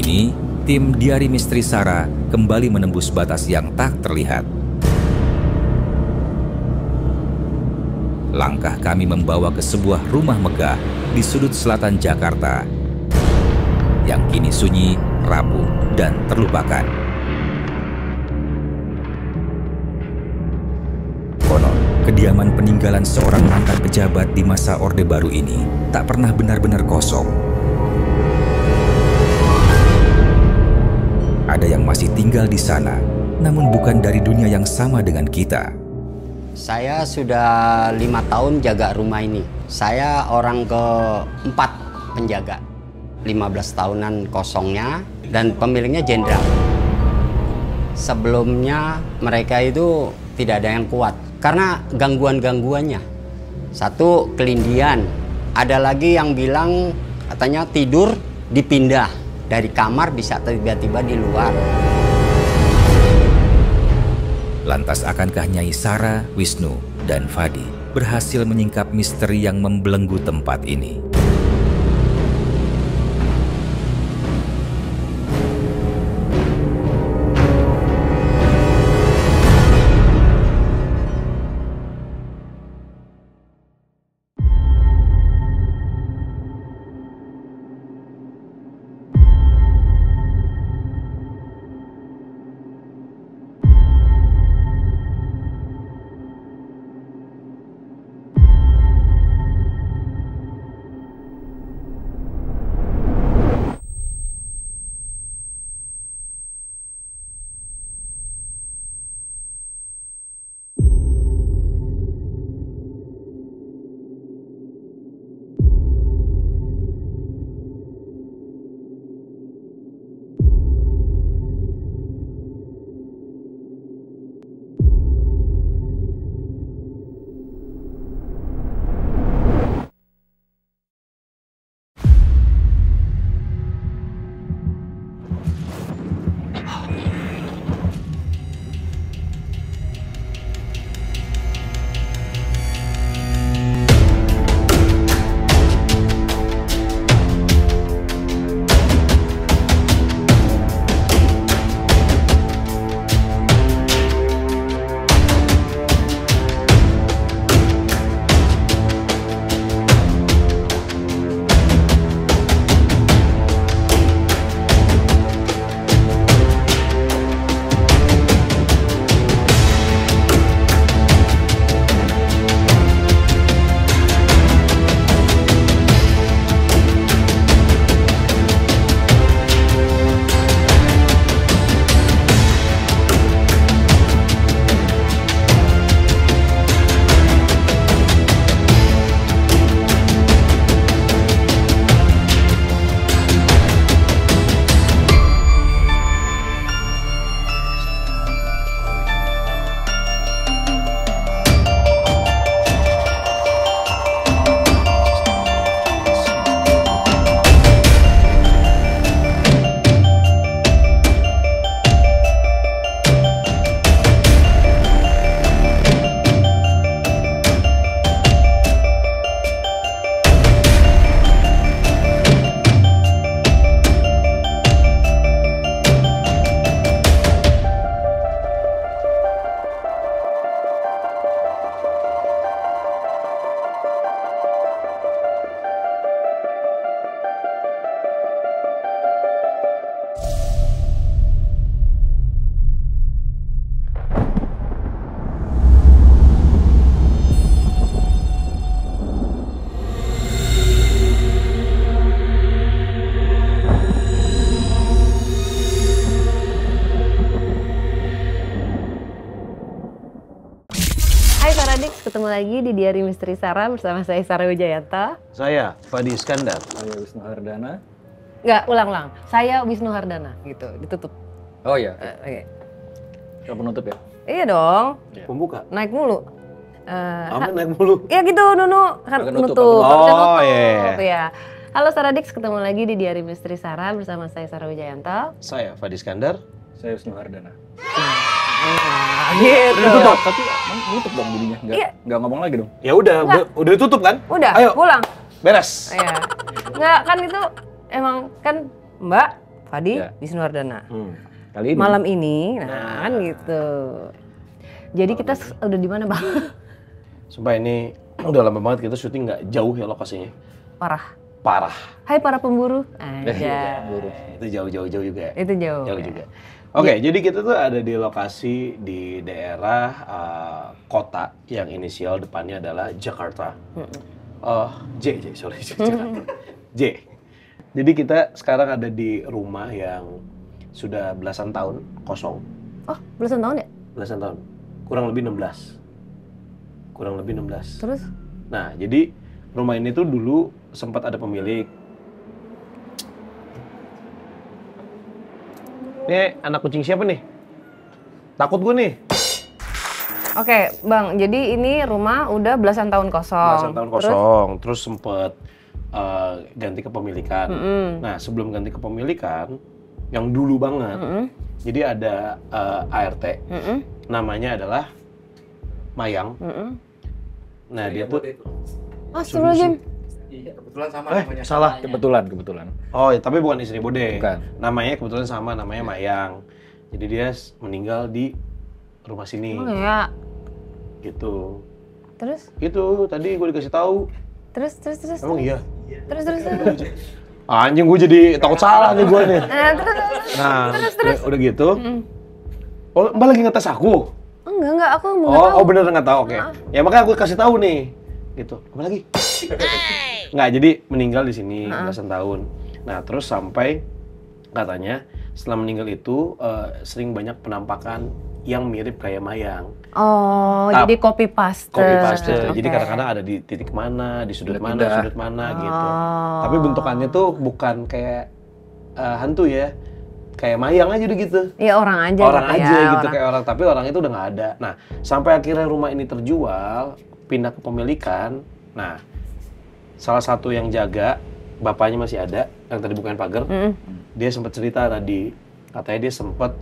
ini, tim Diari Misteri Sarah kembali menembus batas yang tak terlihat. Langkah kami membawa ke sebuah rumah megah di sudut selatan Jakarta yang kini sunyi, rapuh, dan terlupakan. Konon, kediaman peninggalan seorang mantan pejabat di masa Orde Baru ini tak pernah benar-benar kosong. Ada yang masih tinggal di sana, namun bukan dari dunia yang sama dengan kita. Saya sudah 5 tahun jaga rumah ini. Saya orang keempat penjaga. 15 tahunan kosongnya dan pemiliknya jenderal. Sebelumnya mereka itu tidak ada yang kuat karena gangguan-gangguannya. Satu, kelindian. Ada lagi yang bilang katanya tidur dipindah dari kamar bisa tiba-tiba di luar. Lantas akankah Nyai Sarah, Wisnu, dan Fadi berhasil menyingkap misteri yang membelenggu tempat ini? Ketemu lagi di Diari Misteri Sarah bersama saya Sarah Wijayanto. Saya Fadi Iskandar. Saya Wisnu Hardana. Enggak, ulang-ulang. Saya Wisnu Hardana, gitu. Ditutup. Oh iya. Oke. Kalau penutup ya? Iya dong. Pembuka. Naik mulu. Amin naik mulu. Ya gitu, Nunu. Kan Nutup. nutup. Oh iya. Ya. Halo Saradix, ketemu lagi di Diari Misteri Sarah bersama saya Sarah Wijayanto. Saya Fadi Iskandar. Saya Wisnu Hardana. Gitu. Udah tutup, tapi nutup dong jadinya. Iya. Nggak ngomong lagi dong. Ya udah ditutup kan? Udah, Ayo. pulang. Beres. Iya. Enggak, kan itu emang kan Mbak Fadi Ya. Wisnu Wardana. Kali ini. Malam ini, nah kan gitu. Jadi kita udah di mana bang? Sumpah ini udah lama banget kita syuting nggak jauh ya lokasinya. Parah. Hai para pemburu. Iya, Aja. buru. Itu jauh juga ya. Itu jauh. Jauh juga. Oke, jadi kita tuh ada di lokasi di daerah kota yang inisial depannya adalah Jakarta. Sorry, Jakarta. J. Jadi kita sekarang ada di rumah yang sudah belasan tahun kosong. Oh, belasan tahun ya? Belasan tahun. Kurang lebih 16. Terus? Nah, jadi rumah ini tuh dulu sempat ada pemilik. Ini anak kucing siapa nih? Takut gue nih. Oke, Bang. Jadi ini rumah udah belasan tahun kosong. Belasan tahun kosong. Terus sempet ganti kepemilikan. Nah, sebelum ganti kepemilikan, yang dulu banget, jadi ada ART, namanya adalah Mayang. Nah, dia tuh... Astagfirullahaladzim. Iya, kebetulan sama salah. Kebetulan. Oh, tapi bukan istri Bode. Bukan. Namanya kebetulan sama, namanya Mayang. Jadi dia meninggal di rumah sini. Emang ya? Gitu. Terus? Itu tadi gue dikasih tahu. Terus? Emang iya? Terus? Anjing, gue jadi takut salah nih gue nih. Nah, Terus. udah gitu. Oh, Mbak lagi ngetes aku? Enggak, aku mau nggak tahu. Oh, bener nggak tahu, oke. Ya makanya aku kasih tahu nih. Gitu. Apa lagi? Nggak, jadi meninggal di sini belasan tahun. Nah, terus sampai katanya setelah meninggal itu sering banyak penampakan yang mirip kayak Mayang. Oh, jadi copy paste. Jadi kadang-kadang ada di titik mana, di sudut mana gitu. Tapi bentukannya tuh bukan kayak hantu ya. Kayak Mayang aja udah gitu. Iya, orang aja Gitu kayak orang, tapi orang itu udah nggak ada. Nah, sampai akhirnya rumah ini terjual, pindah ke pemilikan. Nah, salah satu yang jaga, bapaknya masih ada, yang tadi bukain pagar. Dia sempat cerita tadi, katanya dia sempat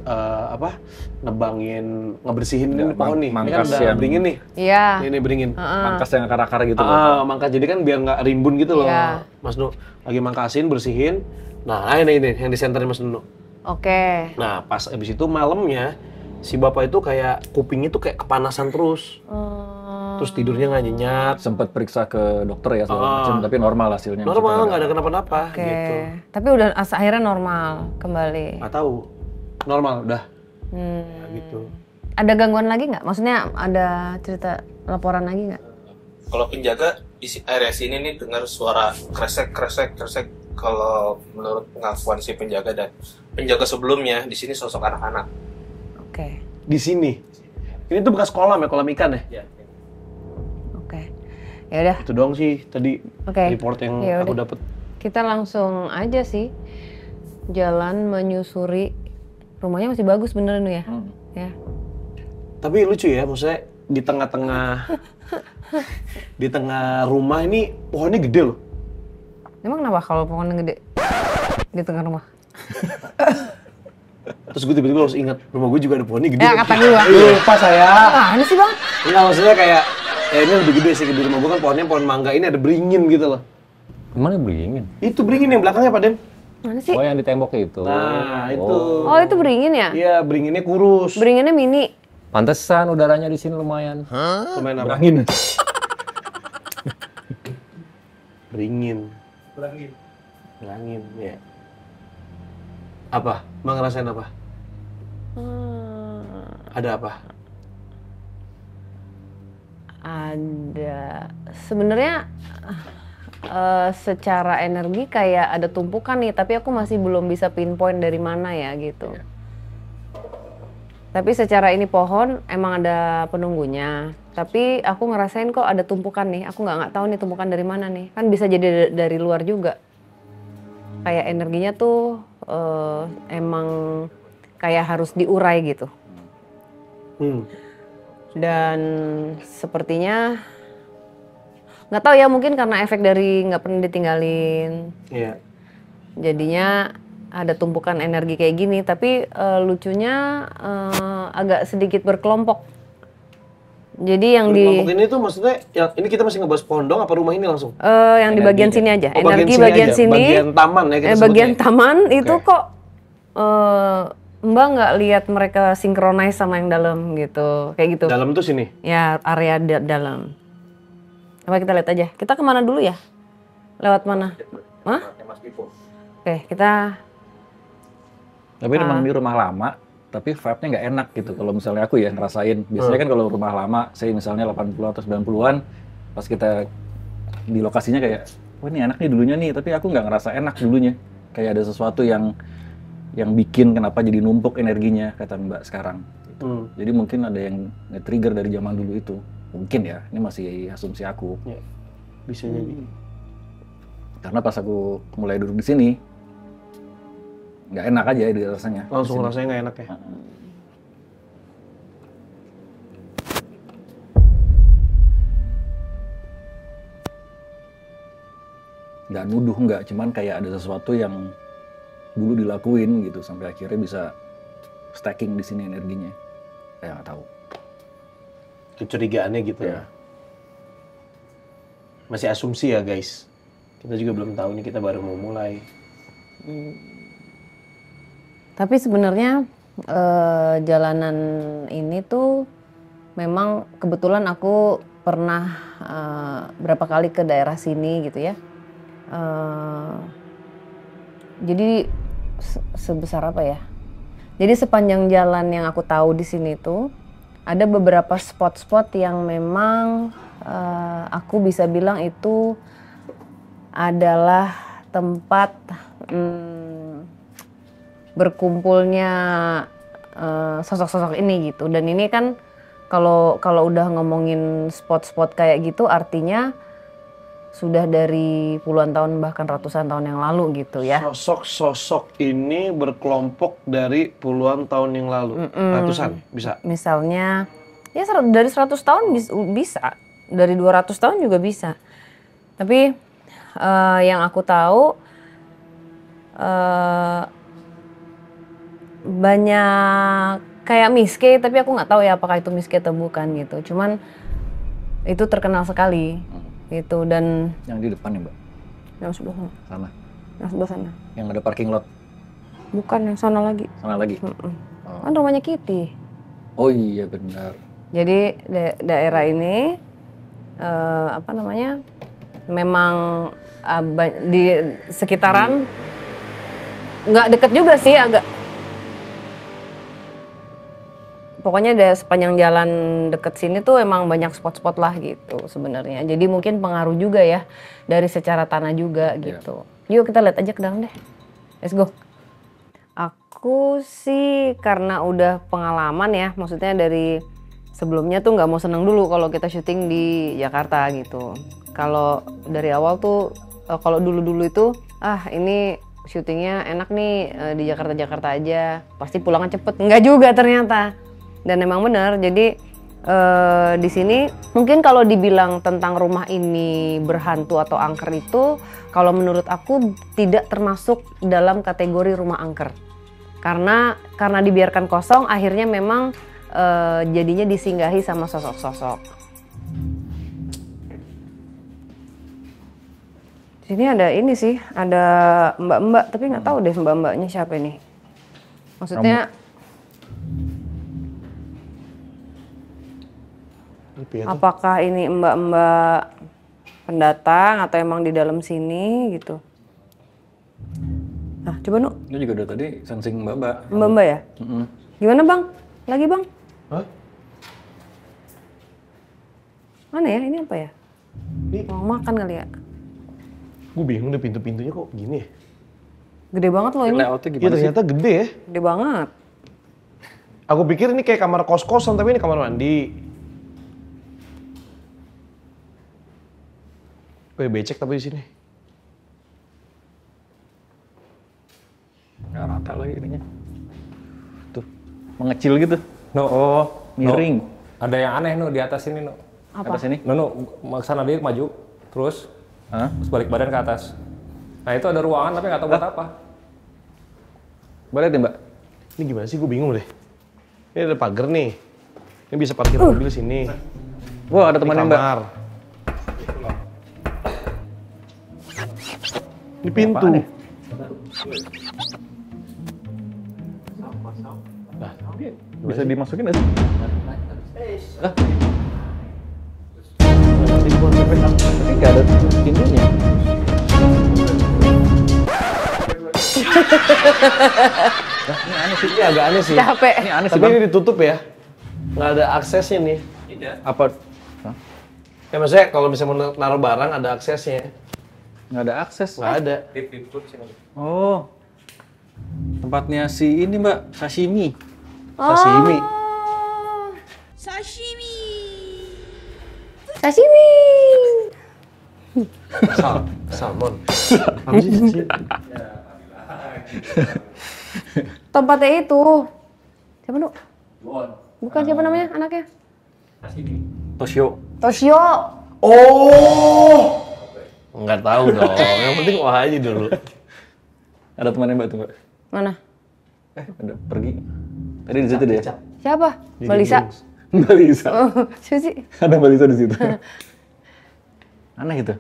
ngebersihin ini pohon nih. Ini kan mangkas udah yang- beringin nih. Iya. Ini beringin. Pangkas yang akar-akar gitu loh. Mangkas, jadi kan biar nggak rimbun gitu loh. Iya. Mas Nu lagi mangkasin, bersihin. Nah, ini yang disenterin Mas Nu. Oke. Nah, pas abis itu malamnya, si bapak itu kayak kupingnya tuh kayak kepanasan terus. Terus tidurnya nggak nyenyak. Sempet periksa ke dokter ya segala macam, tapi normal hasilnya. Normal, nggak ada kenapa-napa Oke. gitu. Tapi udah akhirnya normal kembali. Nggak tahu. Normal, udah. Gitu. Ada gangguan lagi nggak? Maksudnya ada cerita laporan lagi nggak? Kalau penjaga di area sini nih dengar suara kresek. Kalau menurut pengakuan si penjaga dan penjaga sebelumnya di sini sosok anak-anak. Oke. Di sini. Ini tuh bekas kolam ya, kolam ikan ya? Oke. Ya udah, Itu doang sih tadi Oke. report yang Ya aku udah. dapet. kita langsung aja sih jalan menyusuri. Rumahnya masih bagus bener nih ya. Ya. Tapi lucu ya, maksudnya di tengah-tengah di tengah rumah ini pohonnya gede loh. Emang kenapa kalau pohonnya gede di tengah rumah? Terus gue tiba-tiba harus ingat, rumah gue juga ada pohonnya gede. Ya, kata gua. Lupa saya. Mana sih bang? Enggak, maksudnya kayak, ya ini lebih gede sih. Di rumah gue kan pohonnya pohon mangga, ini ada beringin gitu loh. Mana beringin? Itu beringin yang belakangnya, Pak Den. Mana sih? Oh yang di tembok itu. Nah, itu. Oh itu beringin ya? Iya, beringinnya kurus. Beringinnya mini. Pantesan udaranya di sini lumayan. Lumayan apa? Berangin. Beringin. Berangin, ya. Apa? Bang ngerasain apa? Ada apa? Ada. Sebenarnya secara energi kayak ada tumpukan nih, tapi aku masih belum bisa pinpoint dari mana ya gitu. Tapi secara ini pohon emang ada penunggunya. Tapi aku ngerasain kok ada tumpukan nih. Aku nggak tahu nih tumpukan dari mana nih. Kan bisa jadi dari luar juga. Kayak energinya tuh emang kayak harus diurai gitu. Dan sepertinya nggak tahu ya, mungkin karena efek dari nggak pernah ditinggalin. Iya. Jadinya ada tumpukan energi kayak gini. Tapi lucunya agak sedikit berkelompok. Jadi yang Kelompok ini tuh maksudnya, yang ini kita masih ngebahas pohon dong apa rumah ini langsung? yang di bagian sini aja. Oh, energi sini bagian aja. sini. Bagian taman ya kita Bagian sebutnya. taman itu Oke. kok Mbak nggak lihat mereka synchronize sama yang dalam gitu, kayak gitu. Dalam tuh sini. Ya, area dalam. Coba kita lihat aja. Kita kemana dulu ya? Lewat mana? Hah? Oke, kita. Tapi memang di rumah lama, tapi vibe-nya nggak enak gitu. Kalau misalnya aku ya ngerasain, biasanya kan kalau rumah lama, saya misalnya 80 atau 90-an, pas kita di lokasinya kayak, wah ini enak nih dulunya nih, tapi aku nggak ngerasa enak dulunya. Kayak ada sesuatu yang bikin kenapa jadi numpuk energinya, kata Mbak sekarang. Gitu. Jadi mungkin ada yang nge-trigger dari zaman dulu itu. Mungkin ya, ini masih asumsi aku. Ya, bisa jadi. Karena pas aku mulai duduk di sini, nggak enak aja di rasanya. Langsung rasanya nggak enak ya? Nggak nuduh, nggak. Cuman kayak ada sesuatu yang dulu dilakuin gitu sampai akhirnya bisa stacking di sini energinya. Saya nggak tahu. Kecurigaannya gitu ya. Masih asumsi ya guys. Kita juga belum tahu nih, kita baru mau mulai. Tapi sebenarnya jalanan ini tuh memang kebetulan aku pernah berapa kali ke daerah sini gitu ya. Jadi sebesar apa ya? Jadi sepanjang jalan yang aku tahu di sini tuh ada beberapa spot-spot yang memang aku bisa bilang itu adalah tempat berkumpulnya sosok-sosok ini gitu. Dan ini kan kalau udah ngomongin spot-spot kayak gitu artinya sudah dari puluhan tahun bahkan ratusan tahun yang lalu gitu ya. Sosok-sosok ini berkelompok dari puluhan tahun yang lalu. Ratusan bisa? Misalnya ya dari 100 tahun bisa. Dari 200 tahun juga bisa. Tapi yang aku tahu banyak kayak miske, tapi aku nggak tahu ya apakah itu miske atau bukan gitu. Cuman itu terkenal sekali gitu. Dan Yang di depan ya Mbak? yang sebelah sana. Sana? Yang sebelah sana. Yang ada parking lot? Bukan, yang sana lagi. Sana lagi? Kan rumahnya Kitty. Oh iya benar. Jadi daerah ini apa namanya memang di sekitaran nggak deket juga sih, agak pokoknya sepanjang jalan deket sini tuh emang banyak spot-spot lah gitu sebenarnya. Jadi mungkin pengaruh juga ya dari secara tanah juga gitu. Yuk kita lihat aja ke dalam deh. Let's go. Aku sih karena udah pengalaman ya, maksudnya dari sebelumnya tuh nggak mau seneng dulu kalau kita syuting di Jakarta gitu. Kalau dari awal tuh, kalau dulu-dulu itu, ini syutingnya enak nih di Jakarta aja, pasti pulangnya cepet. Nggak juga ternyata. Dan emang bener, jadi di sini mungkin kalau dibilang tentang rumah ini berhantu atau angker itu, kalau menurut aku tidak termasuk dalam kategori rumah angker. Karena dibiarkan kosong, akhirnya memang jadinya disinggahi sama sosok-sosok. Di sini ada ini sih, ada mbak-mbak, tapi nggak tahu deh mbak-mbaknya siapa ini. Maksudnya apakah ini mbak-mbak pendatang atau emang di dalam sini gitu. Nah, coba Nu. Ini juga udah tadi sensing mbak-mbak. Mbak-mbak ya? Gimana Bang? Lagi Bang? Hah? Mana ya? Ini apa ya? Ini Mau makan kali ya? gue bingung deh, pintu-pintunya kok gini ya? Gede banget loh ini. Layoutnya Iya gimana sih? ternyata gede ya. Gede banget. Aku pikir ini kayak kamar kos-kosan, tapi ini kamar mandi. Gue becek tapi di sini. Nggak rata lagi ininya. Tuh, mengecil gitu. Oh, Miring. ada yang aneh di atas ini Apa sini? Kesana dia maju, terus Hah? balik badan ke atas. Nah itu ada ruangan tapi nggak tahu buat apa. Boleh deh Mbak? Ini gimana sih? Gue bingung deh. Ini ada pagar nih. Ini bisa parkir mobil sini. Wah ada temannya Mbak. Kamar. Ini pintu. Apaan ya? Bisa dimasukin nggak sih? Hah? Tapi nggak ada pintunya. Nah, ini aneh sih. Ini agak aneh sih. Capek. Ini aneh sih, Tapi Bang. ini ditutup ya. Nggak ada aksesnya nih. Apa? Ya maksudnya kalau misalnya mau naruh barang ada aksesnya. Nggak ada akses. Nggak ada. Oh. Tempatnya si ini, Mbak. Sashimi. Sashimi. Sashimi. Salmon. Apa sih? Tempatnya itu. Siapa, Nu? Bukan, siapa namanya anaknya? Toshio. Toshio. Oh. Nggak tahu dong. Yang penting wah aja dulu. Ada temannya Mbak tuh, Mbak. Mana? Ada pergi. Tadi di situ deh. Siapa? Mbak Lisa. Mbak Lisa. Oh, siapa sih? Ada Mbak Lisa di situ. Aneh gitu.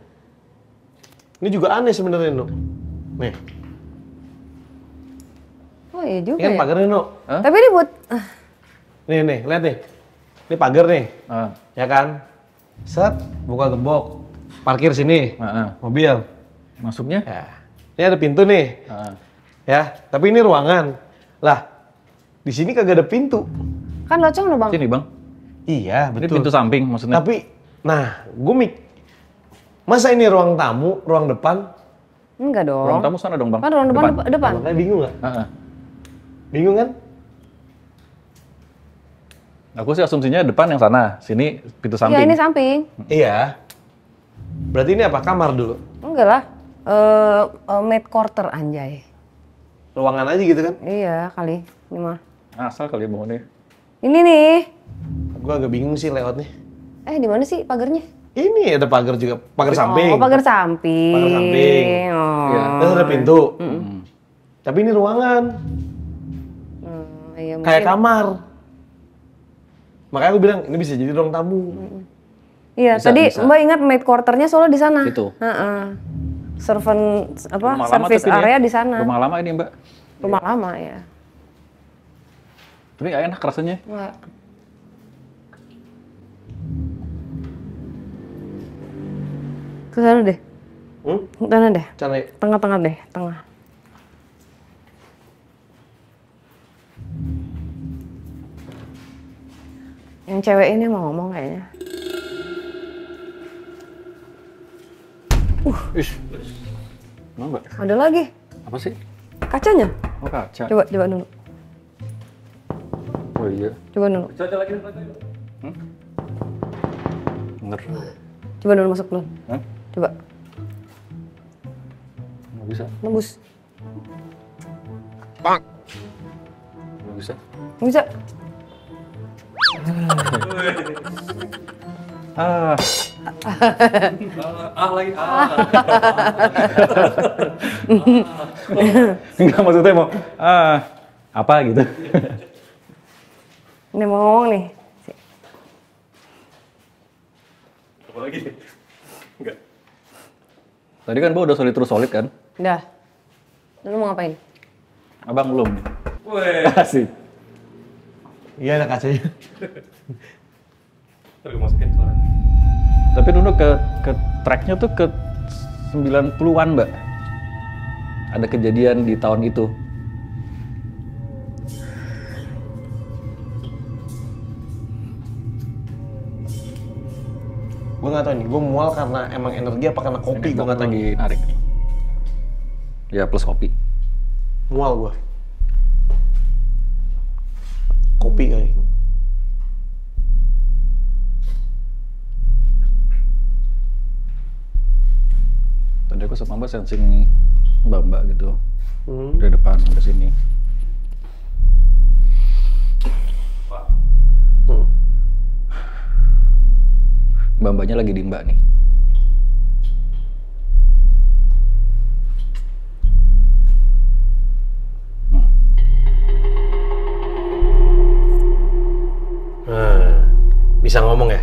Ini juga aneh sebenarnya, Nu. Nih, Oh iya juga ini kan ya. pagarnya, Nu. Tapi ini buat Nih, lihat nih. Ini pagar nih. Ah. Ya kan? Set, buka gembok. Parkir sini. Mobil. Masuknya? Ya. Ini ada pintu nih. Ya, tapi ini ruangan. Lah, di sini kagak ada pintu. kan locong loh, Bang. Sini, Bang. Iya, Ini betul. pintu samping maksudnya. Tapi, nah, masa ini ruang tamu, ruang depan? Enggak dong. Ruang tamu sana dong, Bang. Kan ruang depan. Depan. Makanya bingung nggak? Heeh. Bingung kan? Aku sih asumsinya depan yang sana, sini pintu samping. Iya, ini samping. Iya. Berarti ini apa? Kamar dulu? Enggak lah. Maid quarter anjay. Ruangan aja gitu kan? Iya, kali. Ini mah. Asal kali ya bangunnya. Ini nih. Gua agak bingung sih layoutnya. Di mana sih pagarnya? Ini ada pagar juga, pagar samping. Oh, pagar samping. Pagar samping. Oh. Iya. Terus ada pintu. Tapi ini ruangan, Iya, kayak mungkin. kamar. Makanya aku bilang ini bisa jadi ruang tamu. Iya, Bisa, tadi bisa. Mbak ingat maid quarternya soalnya di sana. Itu. Heeh. Servant apa? Rumah lama Service tapi ini ya. area di sana. Rumah lama ini, Mbak. Rumah lama ya. Tapi nggak enak rasanya. Nggak. Ke sana deh. Ke sana deh. Cara Tengah-tengah deh, tengah. Yang cewek ini mau ngomong kayaknya. Ish. Emang, Mbak? Ada lagi. Apa sih? Kacanya. Oh, kaca. Coba dulu. Oh iya. Coba dulu. Bener. Coba dulu masuk dulu. Hah? Coba. Nggak bisa. Nembus. Nggak bisa. Nggak bisa. Ah. Enggak, maksudnya mau apa gitu. Ini mau ngomong nih. Tadi kan Bo udah solid terus solid kan? Udah. Lu mau ngapain? Abang belum. Wih. Asik. iya ada kacanya. Tapi dulu ke tracknya tuh ke 90-an, Mbak. Ada kejadian di tahun itu. Gue nggak tahu nih, gue mual karena emang energi apa karena kopi, gue nggak tahu. Lagi narik. Ya plus kopi. Mual gue. Kopi kali. Tadi aku sama Mbak sensing mbak-mbak gitu. Dari depan sampai sini. Mbak-mbaknya lagi di Mbak nih. Bisa ngomong ya?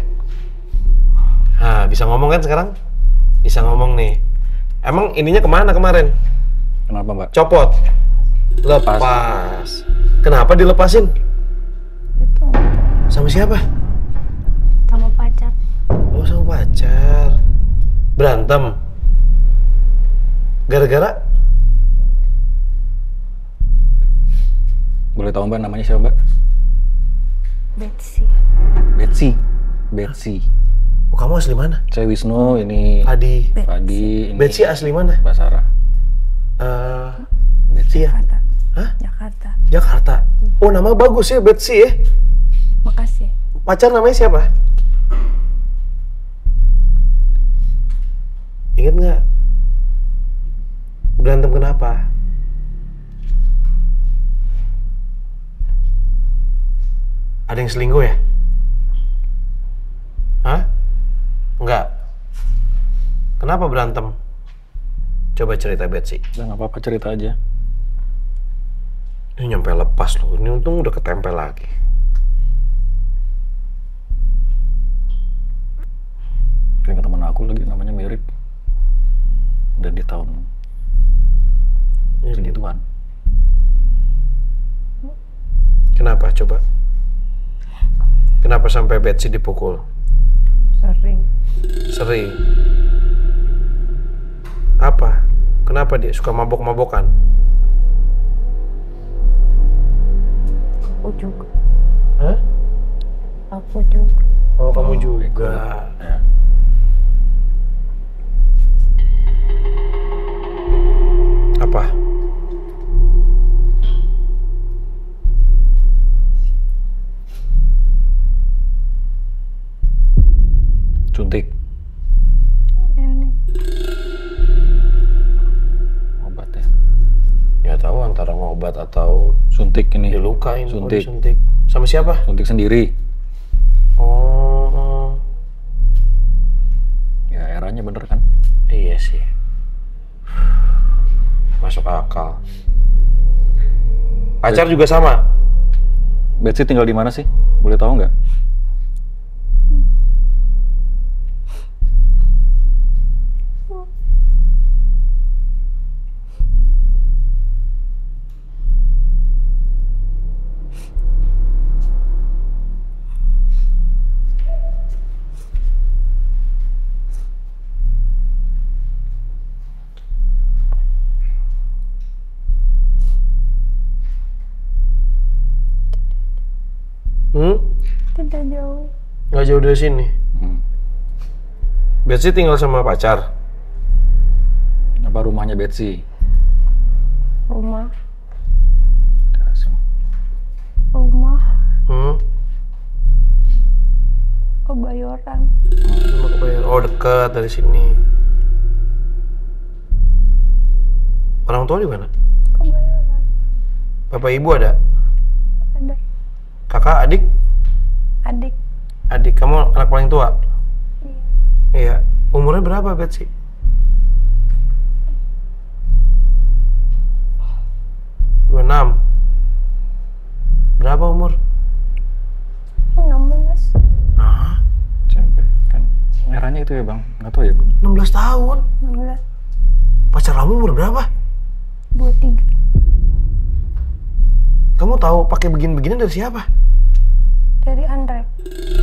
Nah, bisa ngomong kan sekarang? Bisa ngomong nih. Emang ininya kemana kemarin? Kenapa, Mbak? Copot. Lepas. Kenapa dilepasin? Sama siapa? Sama pacar. Oh, sama pacar. Berantem? Gara-gara? Boleh tahu Mbak namanya siapa Mbak? Betsy. Betsy. Betsy. Oh, kamu asli mana? Saya Wisnu, ini Adi. Adi, ini Betsy asli mana? Mbak Sarah. Betsy ya? Jakarta. Hah? Jakarta. Jakarta. Oh, nama bagus ya, Betsy ya. Makasih. Pacar namanya siapa? Ingat nggak? Berantem kenapa? Ada yang selingkuh ya? Hah? Enggak. Kenapa berantem? Coba cerita Betsy. Udah nggak apa-apa, cerita aja. Ini nyampe lepas loh. Ini untung udah ketempel lagi. Kayak teman aku lagi namanya mirip. Dan di tahun segituan. Kenapa coba? Kenapa sampai Betsy dipukul? Sering. Sering. Apa? Kenapa dia suka mabok-mabokan? Aku juga. Hah? Aku juga. Oh, kamu juga. Ya. Apa? Suntik. Ini. Obat ya. Nggak tahu antara ngobat atau Suntik ini. dilukain. Suntik. Suntik. Sama siapa? Suntik sendiri. Oh. Ya eranya bener kan? Iya sih. Masuk akal. Pacar juga sama? Betsy tinggal di mana sih? Boleh tahu nggak? Tidak jauh. Nggak jauh dari sini. Betsy tinggal sama pacar? Apa rumahnya Betsy? Rumah. Rumah. Kebayoran. Rumah Kebayoran. Oh, dekat dari sini. Orang tua di mana? Kebayoran. Bapak ibu ada? Ada. Kakak, adik? Adik. Adik, kamu anak paling tua? Iya. Umurnya berapa, Betsy? Enam. Berapa umur? 16. Ah, SMP kan? Eranya itu ya bang? Nggak tahu ya bang. 16 tahun. 16. Pacar kamu umur berapa? 23. Kamu tahu pakai begini-begini dari siapa? Dari Andre.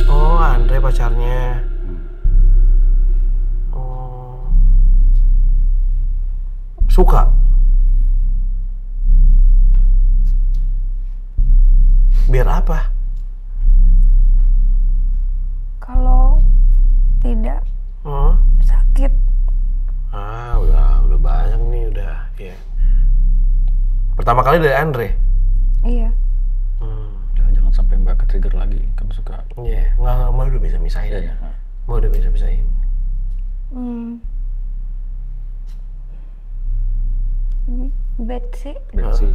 Oh, Andre pacarnya. Oh. Suka? Biar apa? Kalau tidak sakit. Ah, udah banyak nih, udah ya. Pertama kali dari Andre? Iya. Jangan sampai mbak ke-trigger lagi, kamu suka. Iya, nggak, mau udah bisa misahin. Iya, ya. Mau udah bisa misahin. Betsy. Betsy.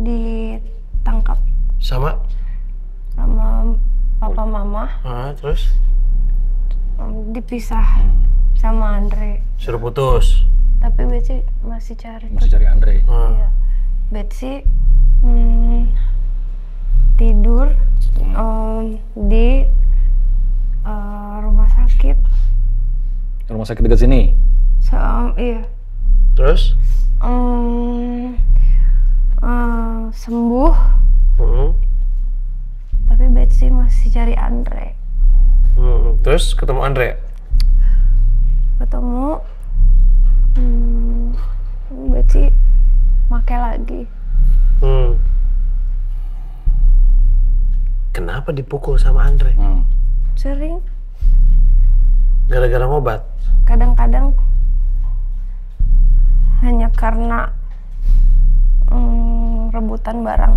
Ditangkap Sama? sama papa mama. Terus? Dipisah sama Andre. Suruh putus? Tapi Betsy masih cari. Masih cari Andre? Iya. Betsy tidur di rumah sakit. Rumah sakit dekat sini? Iya. Terus? Sembuh. Betsy masih cari Andre. Terus ketemu Andre? Ketemu, Betsy make lagi. Kenapa dipukul sama Andre? Sering. Gara-gara ngobat? Kadang-kadang hanya karena rebutan barang.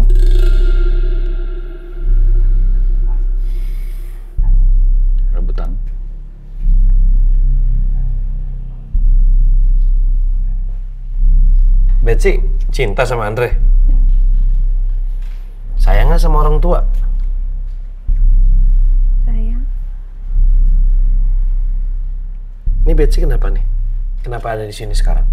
Rebutan. Betsy cinta sama Andre? Sayang nggak sama orang tua? Sayang. Ini Betsy kenapa nih? Kenapa ada di sini sekarang?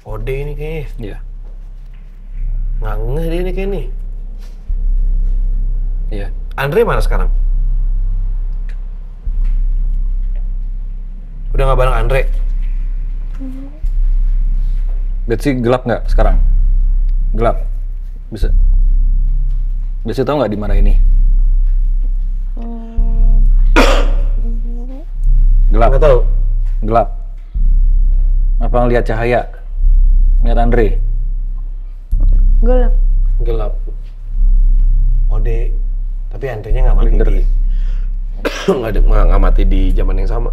Ode ini kayaknya. Iya. Nggak ngeh dia ini kayak nih. Iya. Andre mana sekarang? Udah nggak bareng Andre? Betsy gelap nggak sekarang? Gelap. Bisa. Betsy tahu nggak di mana ini? Gelap. Nggak tahu. Gelap. Apa ngeliat cahaya? Ngeliat Andre? Gelap. Gelap. Ode. Tapi Andre-nya nggak mati Blinder. di. nggak mati di zaman yang sama.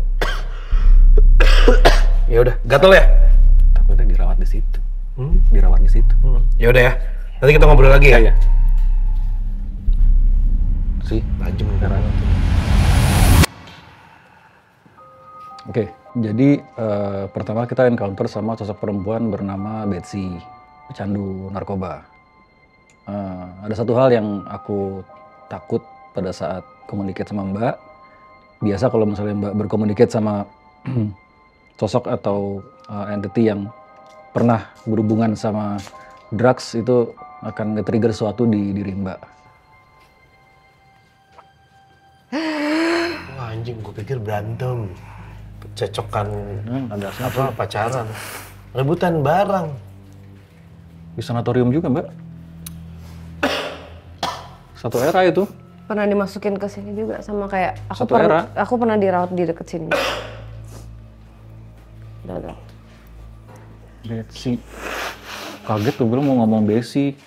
Ya udah, gatel ya? Takutnya dirawat di situ. Dirawat di situ. Ya udah ya. Nanti kita ngobrol lagi ya. Iya. Sih, Tajam sekarang. Oke, jadi pertama kita encounter sama sosok perempuan bernama Betsy, pecandu narkoba. Ada satu hal yang aku takut pada saat komunikasi sama Mbak. Biasa kalau misalnya Mbak berkomunikasi sama sosok atau entity yang pernah berhubungan sama drugs, itu akan nge-trigger sesuatu di diri Mbak. Wah anjing, gue pikir berantem. Cecokan Ada apa pacaran. Rebutan barang. di sanatorium juga Mbak. Satu era itu. Pernah dimasukin ke sini juga sama kayak Satu era. aku pernah dirawat di deket sini. Udah. Betsy. Kaget tuh bilang mau ngomong Betsy.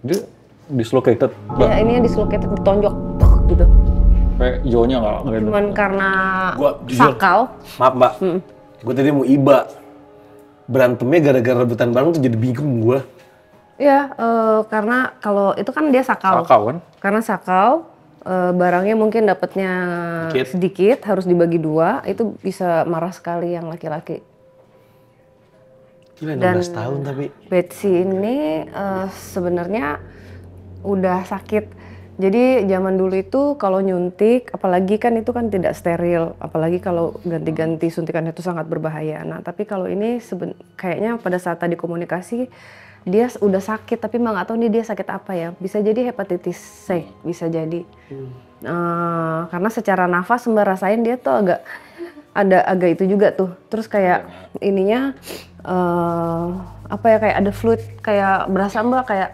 Dia dislocated. Ya ini dislocated, ditonjok gitu. Kayak Jonya nggak Cuman karena Gua jujur. sakau. Maaf mbak, gue tadi mau iba. Berantemnya gara-gara rebutan barang tuh jadi bingung gue. Ya, karena kalau itu kan dia sakau. Sakau kan? Karena sakau, barangnya mungkin dapatnya sedikit, harus dibagi dua, itu bisa marah sekali yang laki-laki. Gila 16 Dan tahun tapi. Betsy ini sebenarnya udah sakit. Jadi zaman dulu itu kalau nyuntik, apalagi kan itu kan tidak steril, apalagi kalau ganti-ganti suntikan itu sangat berbahaya. Nah tapi kalau ini kayaknya pada saat tadi komunikasi, dia udah sakit, tapi Mbak nggak tahu nih dia sakit apa ya. Bisa jadi hepatitis C, bisa jadi. Karena secara nafas Mbak rasain dia tuh agak itu juga tuh. Terus kayak ininya apa ya, kayak ada fluid, kayak berasa Mbak kayak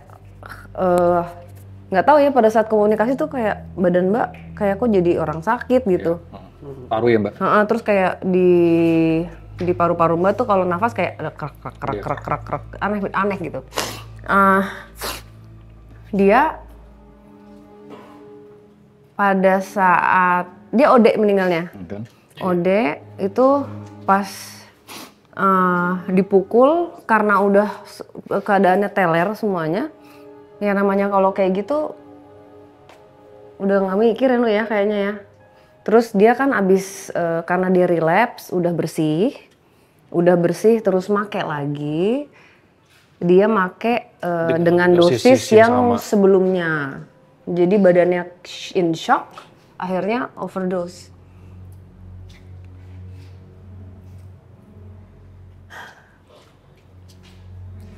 nggak tahu ya, pada saat komunikasi tuh kayak badan Mbak kayak kok jadi orang sakit gitu. Paru ya Mbak? Terus kayak di paru-paru Mbak tuh kalau nafas kayak ada kerak aneh gitu. Dia pada saat dia OD meninggalnya. OD itu pas dipukul karena udah keadaannya teler semuanya. Ya namanya kalau kayak gitu udah nggak mikirin lu ya kayaknya ya. Terus dia kan abis karena dia relapse, udah bersih terus make lagi. Dia make dengan dosis yang sebelumnya. Jadi badannya in shock, akhirnya overdose.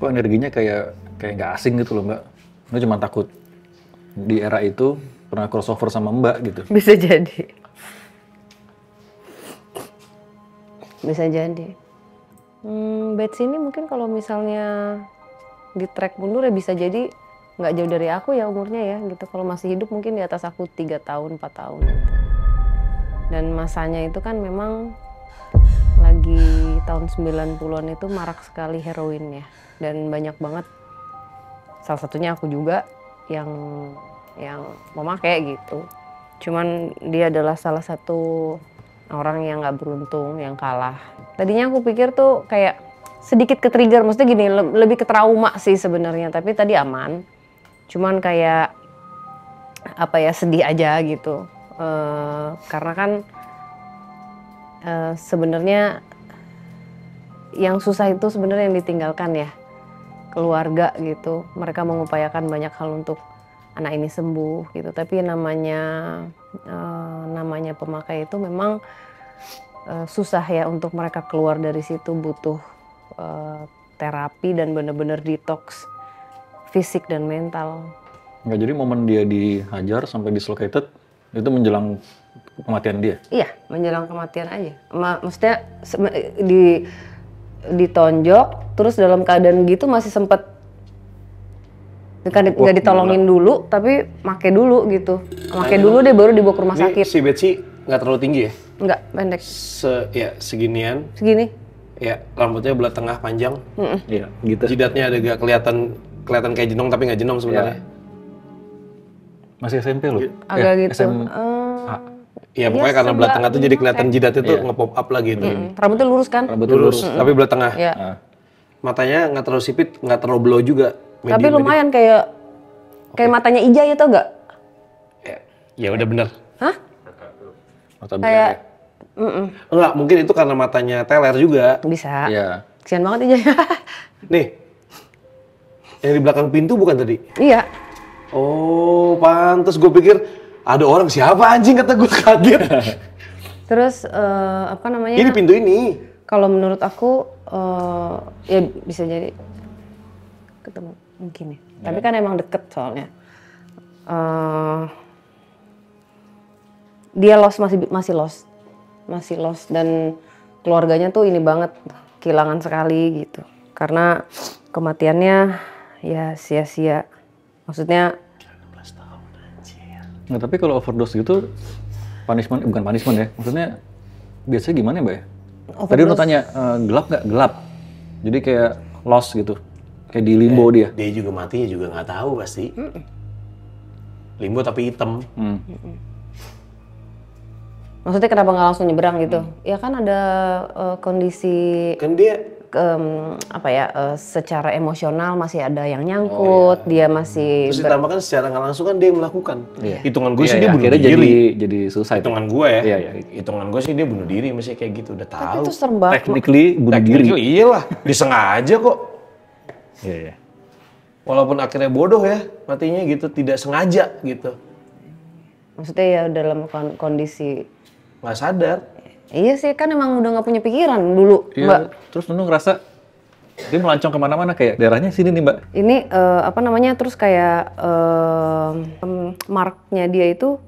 Kok energinya kayak nggak asing gitu loh Mbak. Gue cuma takut di era itu pernah crossover sama Mbak gitu. Bisa jadi. Bisa jadi. Bets ini mungkin kalau misalnya di track mundur ya bisa jadi nggak jauh dari aku ya umurnya ya gitu. Kalau masih hidup mungkin di atas aku 3 tahun, 4 tahun gitu. Dan masanya itu kan memang lagi tahun 90-an itu marak sekali heroin ya. Dan banyak banget, salah satunya aku juga yang memakai gitu. Cuman dia adalah salah satu orang yang nggak beruntung, yang kalah. Tadinya aku pikir tuh kayak sedikit ke-trigger, maksudnya gini, lebih ke trauma sih sebenarnya, tapi tadi aman. Cuman kayak apa ya, sedih aja gitu. Karena kan sebenarnya yang susah itu sebenarnya yang ditinggalkan ya, keluarga gitu. Mereka mengupayakan banyak hal untuk anak ini sembuh gitu, tapi namanya pemakai itu memang susah ya untuk mereka keluar dari situ, butuh terapi dan benar-benar detox fisik dan mental. Nggak, jadi momen dia dihajar sampai dislocated itu menjelang kematian dia? Iya, menjelang kematian aja. Maksudnya ditonjok, terus dalam keadaan gitu masih sempet nggak ditolongin dulu, tapi make dulu gitu. Make dulu deh baru dibawa ke rumah sakit. Si Betsy nggak terlalu tinggi ya? Nggak, pendek. Seginian. Segini. Ya, rambutnya belah tengah panjang. Iya, gitu. Jidatnya ada gak kelihatan kayak jenong tapi nggak jenong sebenarnya. Masih SMP loh. Agak gitu. Iya, pokoknya karena belah tengah tuh jadi kelihatan jidatnya tuh nge-pop up lagi gitu. Rambutnya lurus kan? Rambutnya lurus. Tapi belah tengah. Iya. Matanya nggak terlalu sipit, nggak terlalu blow juga. Tapi lumayan kayak matanya Ija ya, tau gak? Ya udah bener. Hah? Mata Kayak Enggak, mungkin itu karena matanya teler juga. bisa. Iya. Kesian banget Ija. Nih, yang di belakang pintu bukan tadi? Iya. Oh, pantes gue pikir ada orang, siapa anjing, kata gue, kaget. Terus apa namanya? Ini pintu ini. Kalau menurut aku ya bisa jadi ketemu mungkin ya. Tapi kan emang deket soalnya. Dia masih lost dan keluarganya tuh ini banget, kehilangan sekali gitu. Karena kematiannya ya sia-sia. Maksudnya. Nah, tapi kalau overdose gitu, bukan punishment ya. Maksudnya biasanya gimana Mbak ya? Tadi udah tanya, gelap nggak? Gelap. Jadi kayak lost gitu. Kayak di limbo dia. Dia juga matinya juga nggak tahu pasti. Limbo tapi hitam. Maksudnya kenapa nggak langsung nyebrang gitu? Ya kan ada kondisi. Kan dia secara emosional masih ada yang nyangkut, dia masih. Terus ditambahkan secara nggak langsung kan dia melakukan. Hitungan gue sih Iya, dia bunuh akhirnya diri. jadi suicide. Hitungan gue ya. Iya. Hitungan gue sih dia bunuh diri, masih kayak gitu, udah tahu. Itu serem banget. Technically bunuh diri. Iyalah, disengaja kok. Iya. Walaupun akhirnya bodoh ya, matinya gitu, tidak sengaja gitu. Maksudnya ya dalam kondisi. Nggak sadar. Iya sih, kan emang udah nggak punya pikiran dulu, Iya, Mbak. terus Nunu ngerasa dia melancong kemana-mana, kayak daerahnya sini nih Mbak. Ini terus kayak marknya dia itu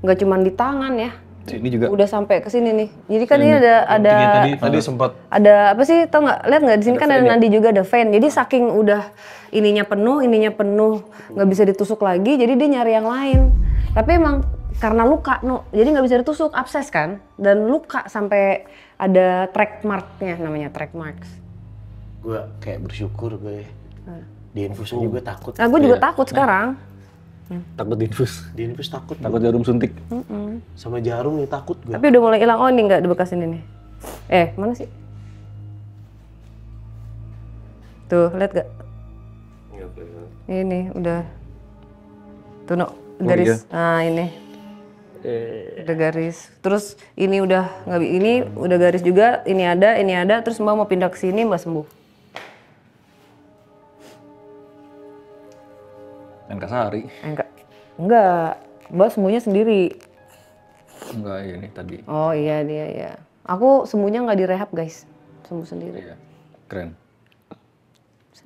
nggak cuma di tangan ya. Ini juga. Udah sampai ke sini nih. Jadi kan ini ada Tadi sempat ada apa sih, tau nggak? Lihat nggak di sini kan ada nadi juga, ada vein. Jadi saking udah ininya penuh, nggak bisa ditusuk lagi. Jadi dia nyari yang lain. Tapi emang karena luka, jadi nggak bisa ditusuk, abses kan, dan luka sampai ada track marknya, namanya track marks. gue kayak bersyukur gue di infus aja gue takut. Nah, gue juga takut sekarang. Takut diinfus. Di infus takut. Takut jarum suntik. Sama jarum nih takut gue. Tapi udah mulai hilang. Oh, ini nggak di bekas ini nih. Mana sih? Tuh, lihat gak? Ini udah. Tuh, garis. Nah, ini. Udah garis. Terus ini udah nggak, ini udah garis juga. Ini ada. Terus Mbak mau pindah ke sini, Mbak sembuh. NK Sari. Enggak. Mbak sembuhnya sendiri. Enggak, ini tadi. Oh iya, dia ya. Aku sembuhnya nggak direhab, guys. Sembuh sendiri. Iya. Keren.